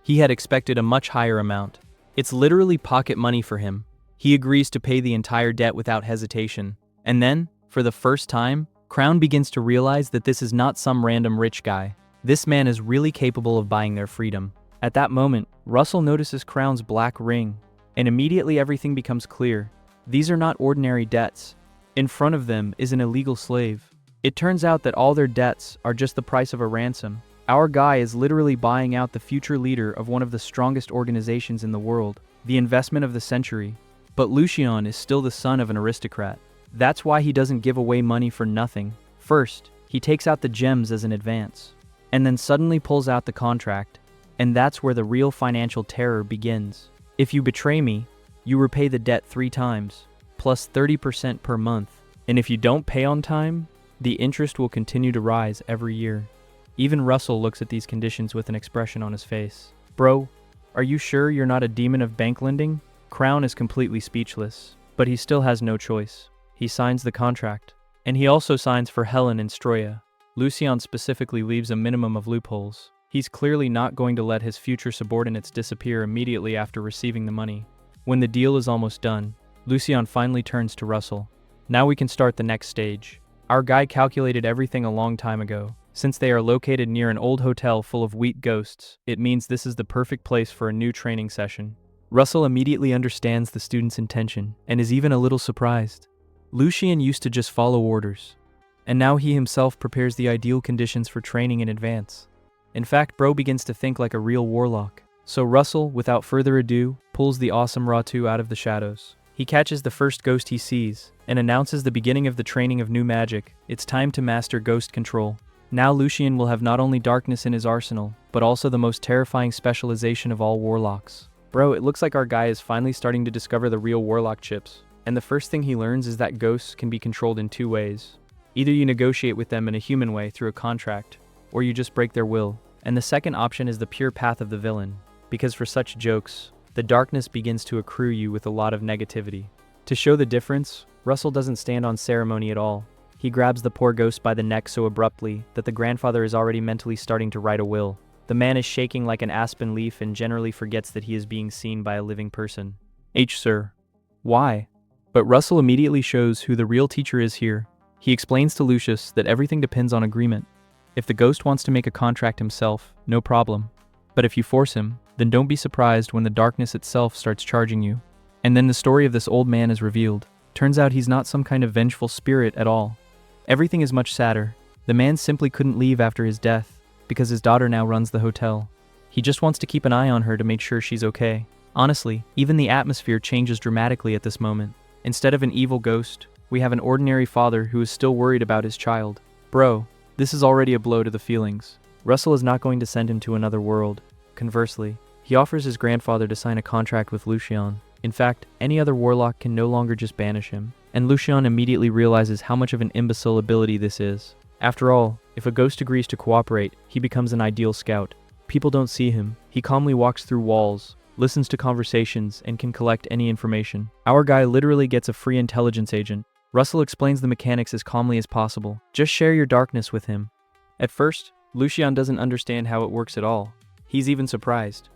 He had expected a much higher amount. It's literally pocket money for him. He agrees to pay the entire debt without hesitation. And then, for the first time, Crown begins to realize that this is not some random rich guy. This man is really capable of buying their freedom. At that moment, Russell notices Crown's black ring, and immediately everything becomes clear. These are not ordinary debts. In front of them is an illegal slave. It turns out that all their debts are just the price of a ransom. Our guy is literally buying out the future leader of one of the strongest organizations in the world, the investment of the century. But Lucian is still the son of an aristocrat. That's why he doesn't give away money for nothing. First, he takes out the gems as an advance, and then suddenly pulls out the contract. And that's where the real financial terror begins. If you betray me, you repay the debt 3 times, plus 30% per month. And if you don't pay on time, the interest will continue to rise every year. Even Russell looks at these conditions with an expression on his face. Bro, are you sure you're not a demon of bank lending? Crown is completely speechless, but he still has no choice. He signs the contract. And he also signs for Helen and Stroya. Lucien specifically leaves a minimum of loopholes. He's clearly not going to let his future subordinates disappear immediately after receiving the money. When the deal is almost done, Lucien finally turns to Russell. Now we can start the next stage. Our guy calculated everything a long time ago. Since they are located near an old hotel full of wheat ghosts, it means this is the perfect place for a new training session. Russell immediately understands the student's intention and is even a little surprised. Lucien used to just follow orders, and now he himself prepares the ideal conditions for training in advance. In fact, bro begins to think like a real warlock. So Russell, without further ado, pulls the awesome Ratu out of the shadows. He catches the first ghost he sees, and announces the beginning of the training of new magic. It's time to master ghost control. Now Lucien will have not only darkness in his arsenal, but also the most terrifying specialization of all warlocks. Bro, it looks like our guy is finally starting to discover the real warlock chips. And the first thing he learns is that ghosts can be controlled in two ways. Either you negotiate with them in a human way through a contract, or you just break their will. And the second option is the pure path of the villain, because for such jokes, the darkness begins to accrue you with a lot of negativity. To show the difference, Russell doesn't stand on ceremony at all. He grabs the poor ghost by the neck so abruptly that the grandfather is already mentally starting to write a will. The man is shaking like an aspen leaf and generally forgets that he is being seen by a living person. Sir. Why? But Russell immediately shows who the real teacher is here. He explains to Lucius that everything depends on agreement. If the ghost wants to make a contract himself, no problem. But if you force him, then don't be surprised when the darkness itself starts charging you. And then the story of this old man is revealed. Turns out he's not some kind of vengeful spirit at all. Everything is much sadder. The man simply couldn't leave after his death, because his daughter now runs the hotel. He just wants to keep an eye on her to make sure she's okay. Honestly, even the atmosphere changes dramatically at this moment. Instead of an evil ghost, we have an ordinary father who is still worried about his child. Bro, this is already a blow to the feelings. Russell is not going to send him to another world. Conversely, he offers his grandfather to sign a contract with Lucien. In fact, any other warlock can no longer just banish him. And Lucien immediately realizes how much of an imbecile ability this is. After all, if a ghost agrees to cooperate, he becomes an ideal scout. People don't see him. He calmly walks through walls, listens to conversations, and can collect any information. Our guy literally gets a free intelligence agent. Russell explains the mechanics as calmly as possible. Just share your darkness with him. At first, Lucien doesn't understand how it works at all. He's even surprised.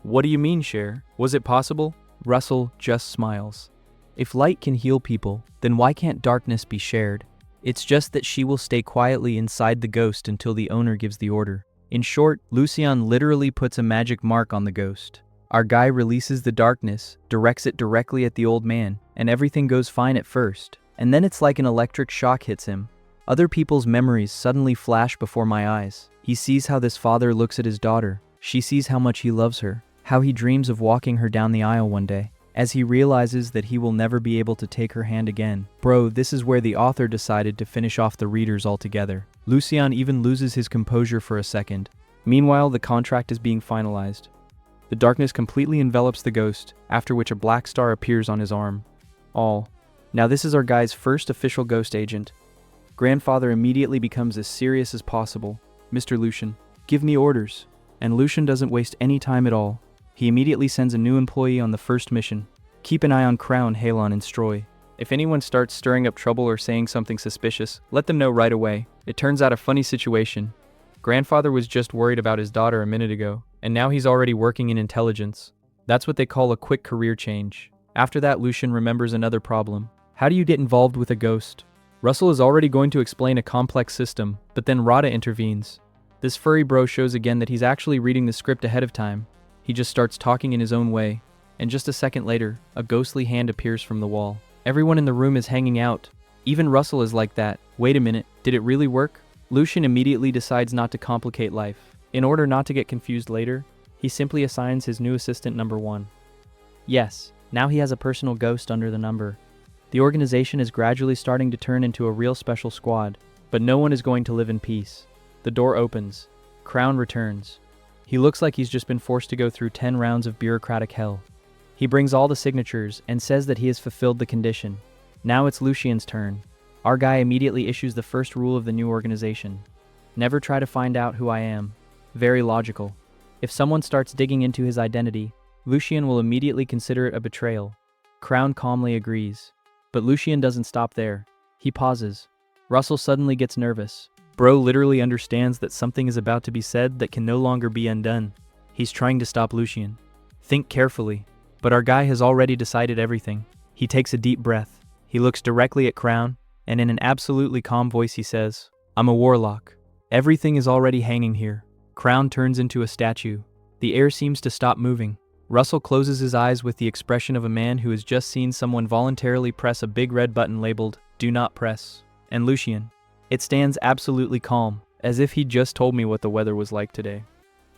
What do you mean, share? Was it possible? Russell just smiles. If light can heal people, then why can't darkness be shared? It's just that she will stay quietly inside the ghost until the owner gives the order. In short, Lucien literally puts a magic mark on the ghost. Our guy releases the darkness, directs it directly at the old man, and everything goes fine at first. And then it's like an electric shock hits him. Other people's memories suddenly flash before my eyes. He sees how this father looks at his daughter. She sees how much he loves her, how he dreams of walking her down the aisle one day. As he realizes that he will never be able to take her hand again. Bro, this is where the author decided to finish off the readers altogether. Lucien even loses his composure for a second. Meanwhile, the contract is being finalized. The darkness completely envelops the ghost, after which a black star appears on his arm. Now this is our guy's first official ghost agent. Grandfather immediately becomes as serious as possible. Mr. Lucien, give me orders. And Lucien doesn't waste any time at all. He immediately sends a new employee on the first mission. Keep an eye on Crown, Halon, and Stroy. If anyone starts stirring up trouble or saying something suspicious, let them know right away. It turns out a funny situation. Grandfather was just worried about his daughter a minute ago, and now he's already working in intelligence. That's what they call a quick career change. After that, Lucien remembers another problem. How do you get involved with a ghost? Russell is already going to explain a complex system, but then Rada intervenes. This furry bro shows again that he's actually reading the script ahead of time. He just starts talking in his own way, and just a second later, a ghostly hand appears from the wall. Everyone in the room is hanging out. Even Russell is like that. Wait a minute, did it really work? Lucien immediately decides not to complicate life. In order not to get confused later, he simply assigns his new assistant number 1. Yes, now he has a personal ghost under the number. The organization is gradually starting to turn into a real special squad, but no one is going to live in peace. The door opens. Crown returns. He looks like he's just been forced to go through 10 rounds of bureaucratic hell. He brings all the signatures and says that he has fulfilled the condition. Now it's Lucien's turn. Our guy immediately issues the first rule of the new organization. Never try to find out who I am. Very logical. If someone starts digging into his identity, Lucian will immediately consider it a betrayal. Crown calmly agrees. But Lucian doesn't stop there. He pauses. Russell suddenly gets nervous. Bro literally understands that something is about to be said that can no longer be undone. He's trying to stop Lucian. Think carefully. But our guy has already decided everything. He takes a deep breath. He looks directly at Crown, and in an absolutely calm voice he says, "I'm a warlock. Everything is already hanging here." Crown turns into a statue. The air seems to stop moving. Russell closes his eyes with the expression of a man who has just seen someone voluntarily press a big red button labeled, "Do not press." And Lucian. It stands absolutely calm, as if he just told me what the weather was like today.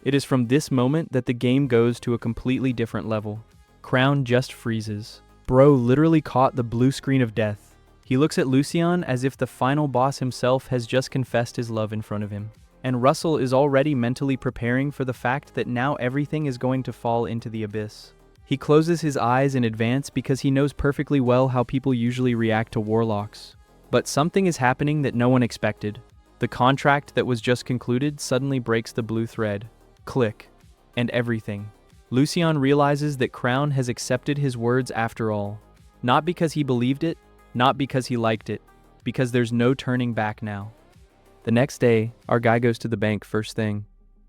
It is from this moment that the game goes to a completely different level. Crown just freezes. Bro literally caught the blue screen of death. He looks at Lucian as if the final boss himself has just confessed his love in front of him. And Russell is already mentally preparing for the fact that now everything is going to fall into the abyss. He closes his eyes in advance because he knows perfectly well how people usually react to warlocks. But something is happening that no one expected. The contract that was just concluded suddenly breaks the blue thread. Click. And everything. Lucian realizes that Crown has accepted his words after all. Not because he believed it, not because he liked it, because there's no turning back now. The next day, our guy goes to the bank first thing,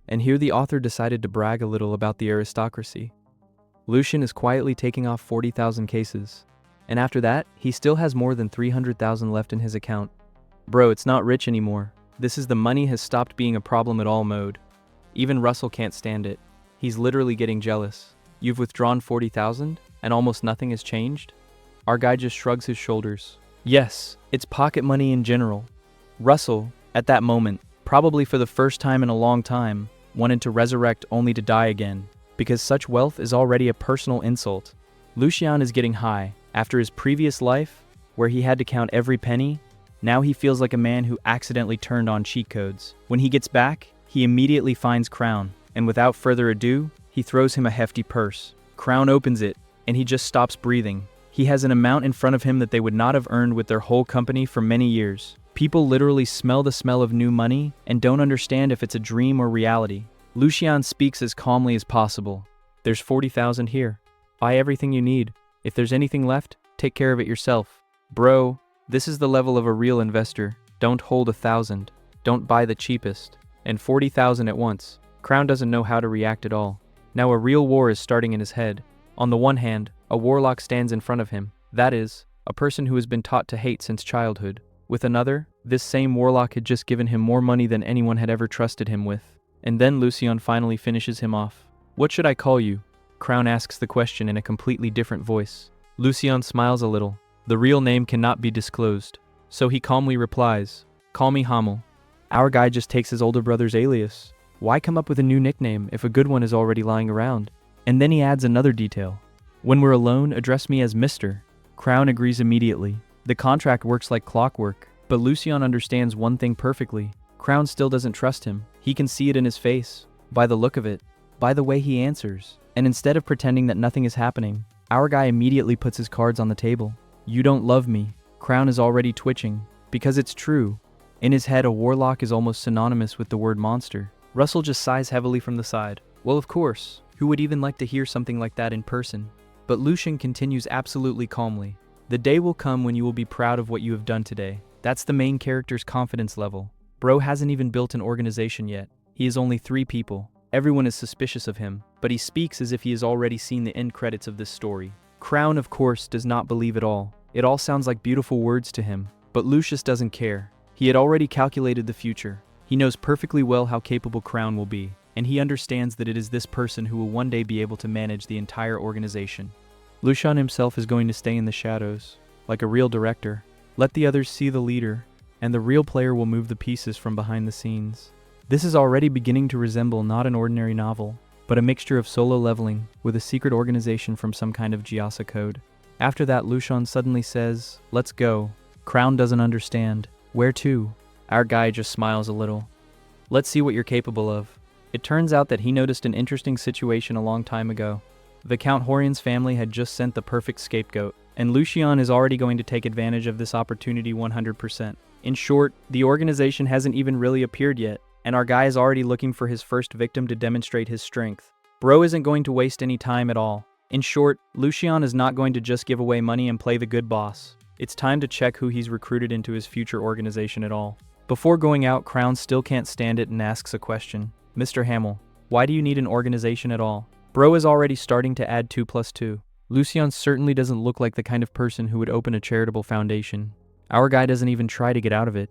and here the author decided to brag a little about the aristocracy. Lucian is quietly taking off 40,000 cases, and after that, he still has more than 300,000 left in his account. Bro, it's not rich anymore. This is the money has stopped being a problem at all mode. Even Russell can't stand it. He's literally getting jealous. You've withdrawn 40,000, and almost nothing has changed? Our guy just shrugs his shoulders. Yes, it's pocket money in general. Russell, at that moment, probably for the first time in a long time, wanted to resurrect only to die again, because such wealth is already a personal insult. Lucian is getting high. After his previous life, where he had to count every penny, now he feels like a man who accidentally turned on cheat codes. When he gets back, he immediately finds Crown, and without further ado, he throws him a hefty purse. Crown opens it, and he just stops breathing. He has an amount in front of him that they would not have earned with their whole company for many years. People literally smell the smell of new money and don't understand if it's a dream or reality. Lucian speaks as calmly as possible. There's 40,000 here. Buy everything you need. If there's anything left, take care of it yourself. Bro, this is the level of a real investor. Don't hold 1,000. Don't buy the cheapest. And 40,000 at once. Crown doesn't know how to react at all. Now a real war is starting in his head. On the one hand, a warlock stands in front of him. That is, a person who has been taught to hate since childhood. With another, this same warlock had just given him more money than anyone had ever trusted him with. And then Lucian finally finishes him off. "What should I call you?" Crown asks the question in a completely different voice. Lucian smiles a little. The real name cannot be disclosed. So he calmly replies, "Call me Hamel." Our guy just takes his older brother's alias. Why come up with a new nickname if a good one is already lying around? And then he adds another detail. "When we're alone, address me as Mr." Crown agrees immediately. The contract works like clockwork, but Lucian understands one thing perfectly. Crown still doesn't trust him. He can see it in his face, by the look of it, by the way he answers. And instead of pretending that nothing is happening, our guy immediately puts his cards on the table. "You don't love me." Crown is already twitching, because it's true. In his head, a warlock is almost synonymous with the word monster. Russell just sighs heavily from the side. Well, of course, who would even like to hear something like that in person? But Lucian continues absolutely calmly. "The day will come when you will be proud of what you have done today." That's the main character's confidence level. Bro hasn't even built an organization yet. He is only 3 people. Everyone is suspicious of him, but he speaks as if he has already seen the end credits of this story. Crown, of course, does not believe it all. It all sounds like beautiful words to him, but Lucius doesn't care. He had already calculated the future. He knows perfectly well how capable Crown will be, and he understands that it is this person who will one day be able to manage the entire organization. Lucian himself is going to stay in the shadows, like a real director. Let the others see the leader, and the real player will move the pieces from behind the scenes. This is already beginning to resemble not an ordinary novel, but a mixture of solo leveling with a secret organization from some kind of Gyasa code. After that, Lucian suddenly says, "Let's go." Crown doesn't understand. "Where to?" Our guy just smiles a little. "Let's see what you're capable of." It turns out that he noticed an interesting situation a long time ago. The Count Horian's family had just sent the perfect scapegoat, and Lucian is already going to take advantage of this opportunity 100%. In short, the organization hasn't even really appeared yet, and our guy is already looking for his first victim to demonstrate his strength. Bro isn't going to waste any time at all. In short, Lucian is not going to just give away money and play the good boss. It's time to check who he's recruited into his future organization at all. Before going out, Crown still can't stand it and asks a question. Mr. Hamill, why do you need an organization at all? Bro is already starting to add 2 plus 2. Lucian certainly doesn't look like the kind of person who would open a charitable foundation. Our guy doesn't even try to get out of it.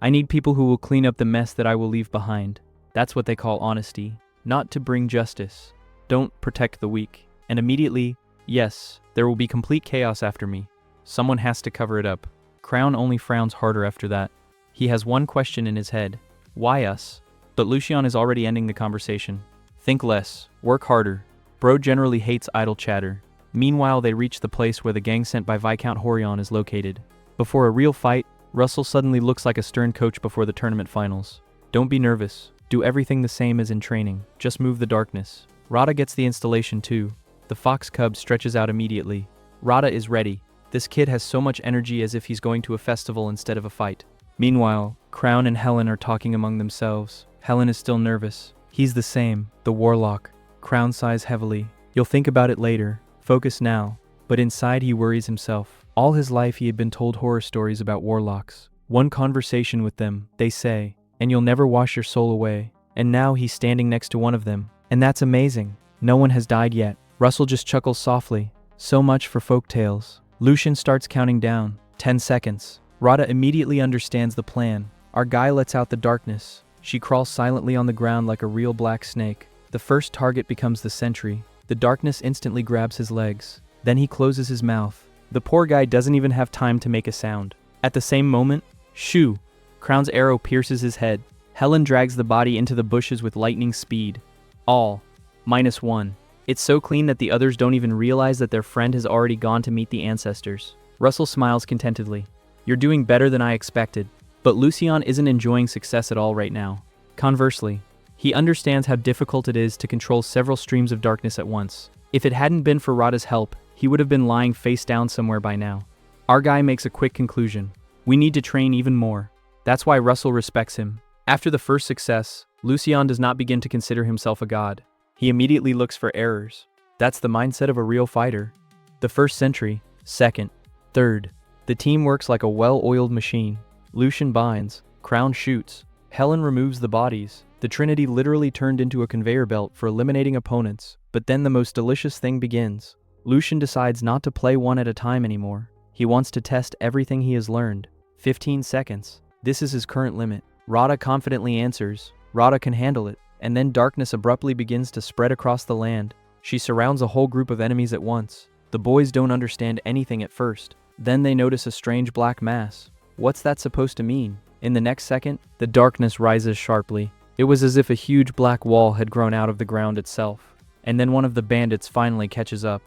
I need people who will clean up the mess that I will leave behind. That's what they call honesty. Not to bring justice. Don't protect the weak. And immediately, yes, there will be complete chaos after me. Someone has to cover it up. Crown only frowns harder after that. He has one question in his head. Why us? But Lucian is already ending the conversation. Think less. Work harder. Bro generally hates idle chatter. Meanwhile, they reach the place where the gang sent by Viscount Horion is located. Before a real fight, Russell suddenly looks like a stern coach before the tournament finals. Don't be nervous. Do everything the same as in training. Just move the darkness. Rada gets the installation too. The fox cub stretches out immediately. Rada is ready. This kid has so much energy as if he's going to a festival instead of a fight. Meanwhile, Crown and Helen are talking among themselves. Helen is still nervous. He's the same, the warlock. Crown sighs heavily. You'll think about it later. Focus now. But inside he worries himself. All his life he had been told horror stories about warlocks. One conversation with them, they say, and you'll never wash your soul away. And now he's standing next to one of them. And that's amazing. No one has died yet. Russell just chuckles softly. So much for folktales. Lucian starts counting down. 10 seconds. Rada immediately understands the plan. Our guy lets out the darkness. She crawls silently on the ground like a real black snake. The first target becomes the sentry. The darkness instantly grabs his legs. Then he closes his mouth. The poor guy doesn't even have time to make a sound. At the same moment, shoo! Crown's arrow pierces his head. Helen drags the body into the bushes with lightning speed. All. -1. It's so clean that the others don't even realize that their friend has already gone to meet the ancestors. Russell smiles contentedly. You're doing better than I expected. But Lucian isn't enjoying success at all right now. Conversely, he understands how difficult it is to control several streams of darkness at once. If it hadn't been for Rada's help, he would have been lying face down somewhere by now. Our guy makes a quick conclusion. We need to train even more. That's why Russell respects him. After the first success, Lucian does not begin to consider himself a god. He immediately looks for errors. That's the mindset of a real fighter. The first sentry, second, third. The team works like a well-oiled machine. Lucian binds, Crown shoots, Helen removes the bodies. The Trinity literally turned into a conveyor belt for eliminating opponents. But then the most delicious thing begins. Lucian decides not to play one at a time anymore. He wants to test everything he has learned. 15 seconds. This is his current limit. Rada confidently answers. Rada can handle it. And then darkness abruptly begins to spread across the land. She surrounds a whole group of enemies at once. The boys don't understand anything at first. Then they notice a strange black mass. What's that supposed to mean? In the next second, the darkness rises sharply. It was as if a huge black wall had grown out of the ground itself. And then one of the bandits finally catches up.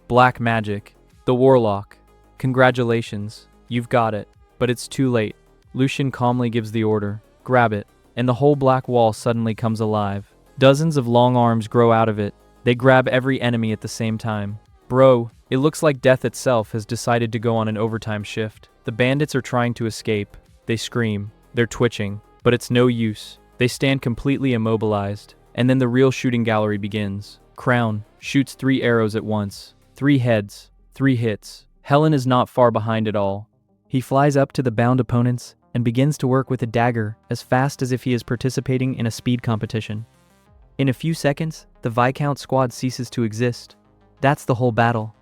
Black magic. The warlock. Congratulations. You've got it. But it's too late. Lucian calmly gives the order. Grab it. And the whole black wall suddenly comes alive. Dozens of long arms grow out of it. They grab every enemy at the same time. Bro, it looks like death itself has decided to go on an overtime shift. The bandits are trying to escape. They scream. They're twitching. But it's no use. They stand completely immobilized. And then the real shooting gallery begins. Crown shoots 3 arrows at once. 3 heads. 3 hits. Helen is not far behind at all. He flies up to the bound opponents and begins to work with a dagger as fast as if he is participating in a speed competition. In a few seconds, the Viscount squad ceases to exist. That's the whole battle.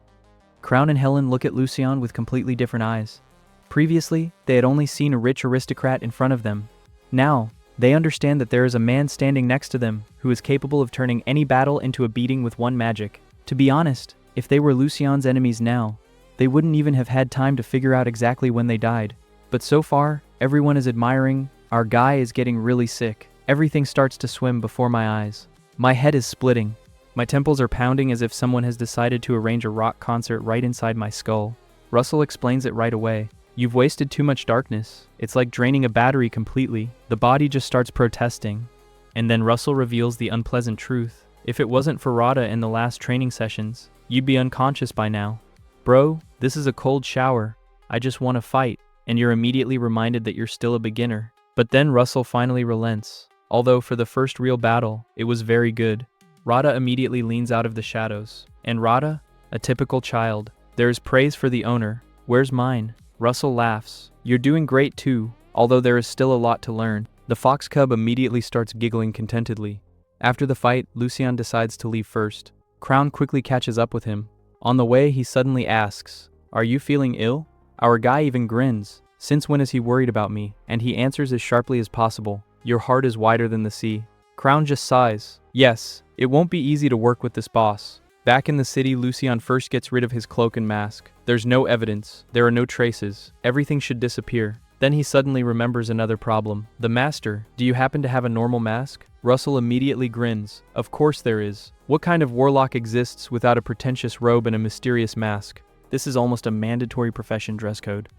Crown and Helen look at Lucian with completely different eyes. Previously, they had only seen a rich aristocrat in front of them. Now, they understand that there is a man standing next to them who is capable of turning any battle into a beating with one magic. To be honest, if they were Lucian's enemies now, they wouldn't even have had time to figure out exactly when they died. But so far, everyone is admiring. Our guy is getting really sick. Everything starts to swim before my eyes. My head is splitting. My temples are pounding as if someone has decided to arrange a rock concert right inside my skull. Russell explains it right away. You've wasted too much darkness. It's like draining a battery completely. The body just starts protesting. And then Russell reveals the unpleasant truth. If it wasn't for Rada in the last training sessions, you'd be unconscious by now. Bro, this is a cold shower. I just want to fight. And you're immediately reminded that you're still a beginner. But then Russell finally relents. Although for the first real battle, it was very good. Rada immediately leans out of the shadows. And Rada? A typical child. There is praise for the owner. Where's mine? Russell laughs. You're doing great too, although there is still a lot to learn. The fox cub immediately starts giggling contentedly. After the fight, Lucien decides to leave first. Crown quickly catches up with him. On the way, he suddenly asks, "Are you feeling ill?" Our guy even grins. Since when is he worried about me? And he answers as sharply as possible, "Your heart is wider than the sea." Crown just sighs. Yes, it won't be easy to work with this boss. Back in the city, Lucien first gets rid of his cloak and mask. There's no evidence. There are no traces. Everything should disappear. Then he suddenly remembers another problem. The master, do you happen to have a normal mask? Russell immediately grins. Of course there is. What kind of warlock exists without a pretentious robe and a mysterious mask? This is almost a mandatory profession dress code.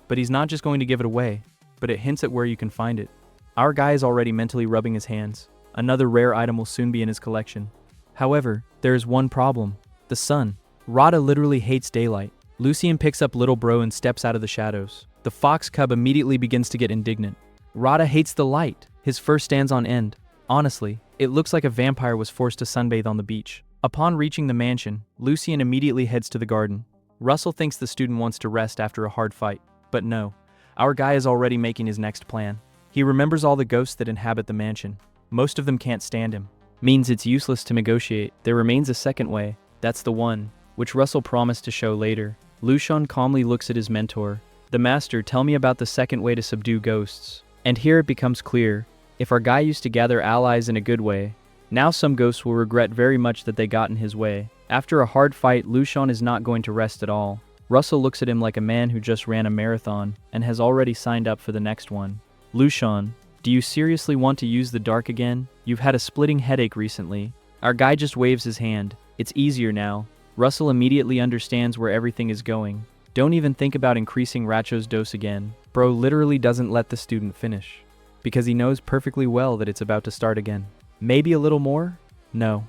But he's not just going to give it away, but it hints at where you can find it. Our guy is already mentally rubbing his hands. Another rare item will soon be in his collection. However, there is one problem. The sun. Rada literally hates daylight. Lucien picks up little bro and steps out of the shadows. The fox cub immediately begins to get indignant. Rada hates the light. His fur stands on end. Honestly, it looks like a vampire was forced to sunbathe on the beach. Upon reaching the mansion, Lucien immediately heads to the garden. Russell thinks the student wants to rest after a hard fight. But no, our guy is already making his next plan. He remembers all the ghosts that inhabit the mansion. Most of them can't stand him. Means it's useless to negotiate. There remains a second way. That's the one, which Russell promised to show later. Lucien calmly looks at his mentor. The master, tell me about the second way to subdue ghosts. And here it becomes clear. If our guy used to gather allies in a good way, now some ghosts will regret very much that they got in his way. After a hard fight, Lucien is not going to rest at all. Russell looks at him like a man who just ran a marathon and has already signed up for the next one. Lucien, do you seriously want to use the dark again? You've had a splitting headache recently. Our guy just waves his hand. It's easier now. Russell immediately understands where everything is going. Don't even think about increasing Racho's dose again. Bro literally doesn't let the student finish, because he knows perfectly well that it's about to start again. Maybe a little more? No.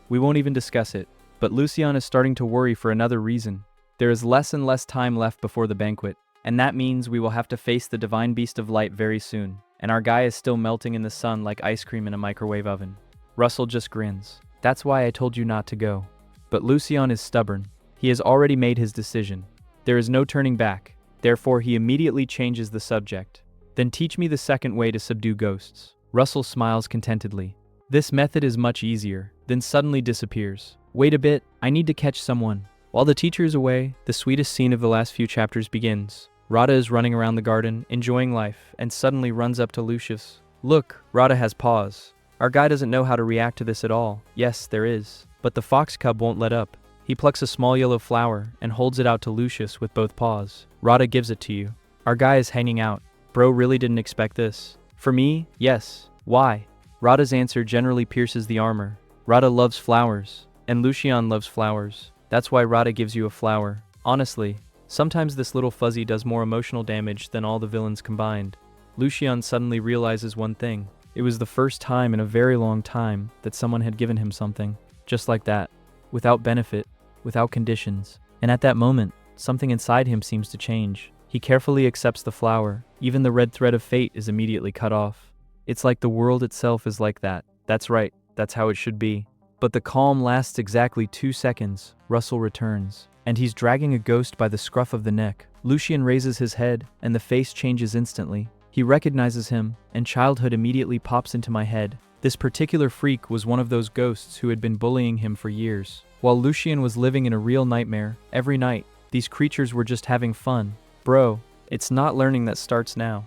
We won't even discuss it. But Lucien is starting to worry for another reason. There is less and less time left before the banquet, and that means we will have to face the divine beast of light very soon. And our guy is still melting in the sun like ice cream in a microwave oven. Russell just grins. That's why I told you not to go. But Lucien is stubborn. He has already made his decision. There is no turning back. Therefore, he immediately changes the subject. Then teach me the second way to subdue ghosts. Russell smiles contentedly. This method is much easier, then suddenly disappears. Wait a bit, I need to catch someone. While the teacher is away, the sweetest scene of the last few chapters begins. Rada is running around the garden, enjoying life, and suddenly runs up to Lucius. Look, Rada has paws. Our guy doesn't know how to react to this at all. Yes, there is. But the fox cub won't let up. He plucks a small yellow flower and holds it out to Lucius with both paws. Rada gives it to you. Our guy is hanging out. Bro really didn't expect this. For me, yes. Why? Rada's answer generally pierces the armor. Rada loves flowers, and Lucien loves flowers. That's why Rada gives you a flower. Honestly, sometimes this little fuzzy does more emotional damage than all the villains combined. Lucien suddenly realizes one thing. It was the first time in a very long time that someone had given him something. Just like that. Without benefit, without conditions. And at that moment, something inside him seems to change. He carefully accepts the flower. Even the red thread of fate is immediately cut off. It's like the world itself is like that. That's right, that's how it should be. But the calm lasts exactly 2 seconds. Russell returns, and he's dragging a ghost by the scruff of the neck. Lucien raises his head, and the face changes instantly. He recognizes him, and childhood immediately pops into my head. This particular freak was one of those ghosts who had been bullying him for years. While Lucien was living in a real nightmare, every night, these creatures were just having fun. Bro, it's not learning that starts now.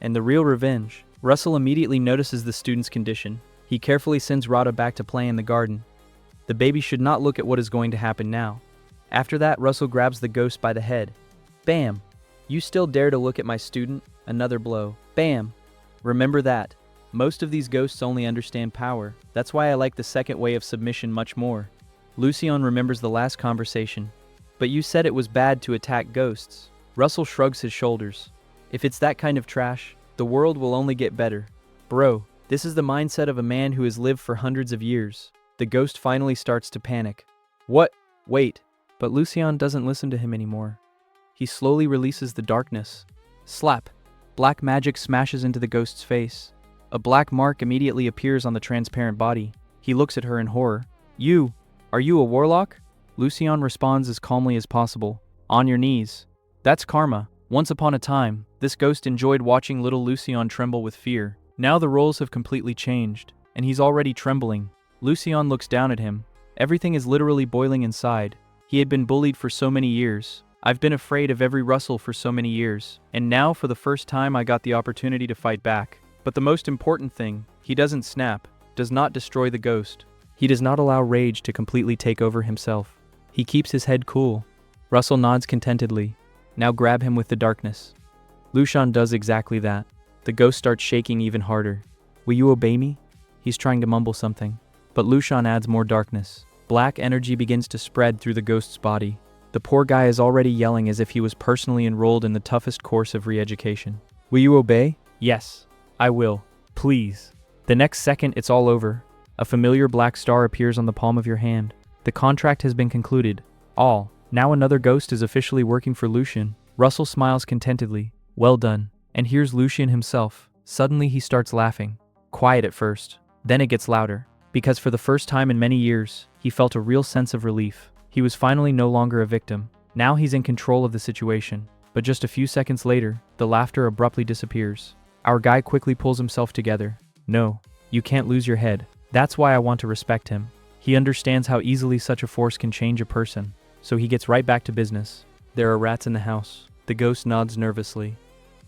And the real revenge. Russell immediately notices the student's condition. He carefully sends Rada back to play in the garden. The baby should not look at what is going to happen now. After that, Russell grabs the ghost by the head. Bam! You still dare to look at my student? Another blow. Bam! Remember that. Most of these ghosts only understand power. That's why I like the second way of submission much more. Lucien remembers the last conversation. But you said it was bad to attack ghosts. Russell shrugs his shoulders. If it's that kind of trash, the world will only get better. Bro, this is the mindset of a man who has lived for hundreds of years. The ghost finally starts to panic. What? Wait. But Lucien doesn't listen to him anymore. He slowly releases the darkness. Slap. Black magic smashes into the ghost's face. A black mark immediately appears on the transparent body. He looks at her in horror. Are you a warlock? Lucian responds as calmly as possible. On your knees. That's karma. Once upon a time, this ghost enjoyed watching little Lucian tremble with fear. Now the roles have completely changed, and he's already trembling. Lucian looks down at him. Everything is literally boiling inside. He had been bullied for so many years. I've been afraid of every Russell for so many years, and now for the first time I got the opportunity to fight back. But the most important thing, he doesn't snap, does not destroy the ghost. He does not allow rage to completely take over himself. He keeps his head cool. Russell nods contentedly. Now grab him with the darkness. Lucian does exactly that. The ghost starts shaking even harder. Will you obey me? He's trying to mumble something. But Lucian adds more darkness. Black energy begins to spread through the ghost's body. The poor guy is already yelling as if he was personally enrolled in the toughest course of re-education. Will you obey? Yes, I will. Please. The next second, it's all over. A familiar black star appears on the palm of your hand. The contract has been concluded. All. Now another ghost is officially working for Lucian. Russell smiles contentedly. Well done. And here's Lucian himself. Suddenly he starts laughing. Quiet at first. Then it gets louder. Because for the first time in many years, he felt a real sense of relief. He was finally no longer a victim. Now he's in control of the situation. But just a few seconds later, the laughter abruptly disappears. Our guy quickly pulls himself together. No, you can't lose your head. That's why I want to respect him. He understands how easily such a force can change a person. So he gets right back to business. There are rats in the house. The ghost nods nervously.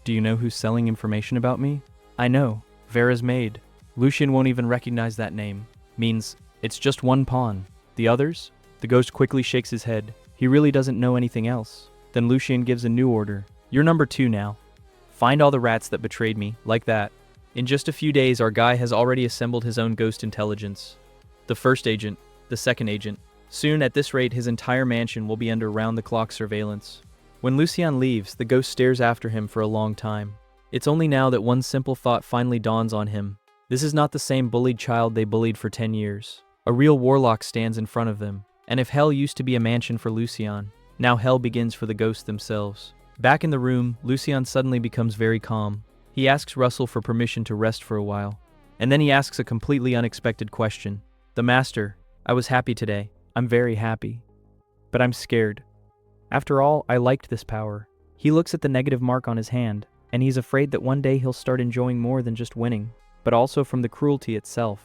Do you know who's selling information about me? I know. Vera's maid. Lucian won't even recognize that name. Means, it's just one pawn. The others? The ghost quickly shakes his head. He really doesn't know anything else. Then Lucian gives a new order. You're number 2 now. Find all the rats that betrayed me, like that. In just a few days, our guy has already assembled his own ghost intelligence. The first agent, the second agent. Soon, at this rate, his entire mansion will be under round-the-clock surveillance. When Lucian leaves, the ghost stares after him for a long time. It's only now that one simple thought finally dawns on him. This is not the same bullied child they bullied for 10 years. A real warlock stands in front of them. And if hell used to be a mansion for Lucian, now hell begins for the ghosts themselves. Back in the room, Lucian suddenly becomes very calm. He asks Russell for permission to rest for a while. And then he asks a completely unexpected question. The master, I was happy today. I'm very happy. But I'm scared. After all, I liked this power. He looks at the negative mark on his hand, and he's afraid that one day he'll start enjoying more than just winning, but also from the cruelty itself.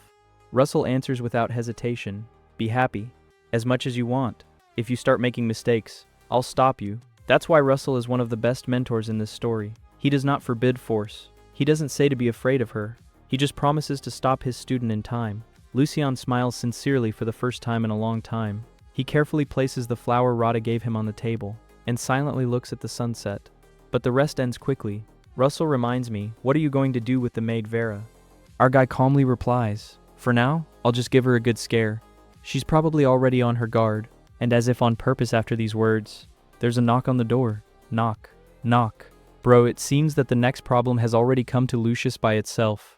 Russell answers without hesitation. Be happy. As much as you want. If you start making mistakes, I'll stop you. That's why Russell is one of the best mentors in this story. He does not forbid force. He doesn't say to be afraid of her. He just promises to stop his student in time. Lucian smiles sincerely for the first time in a long time. He carefully places the flower Rada gave him on the table, and silently looks at the sunset. But the rest ends quickly. Russell reminds me, what are you going to do with the maid Vera? Our guy calmly replies, for now, I'll just give her a good scare. She's probably already on her guard, and as if on purpose after these words, there's a knock on the door. Knock. Knock. Bro, it seems that the next problem has already come to Lucius by itself.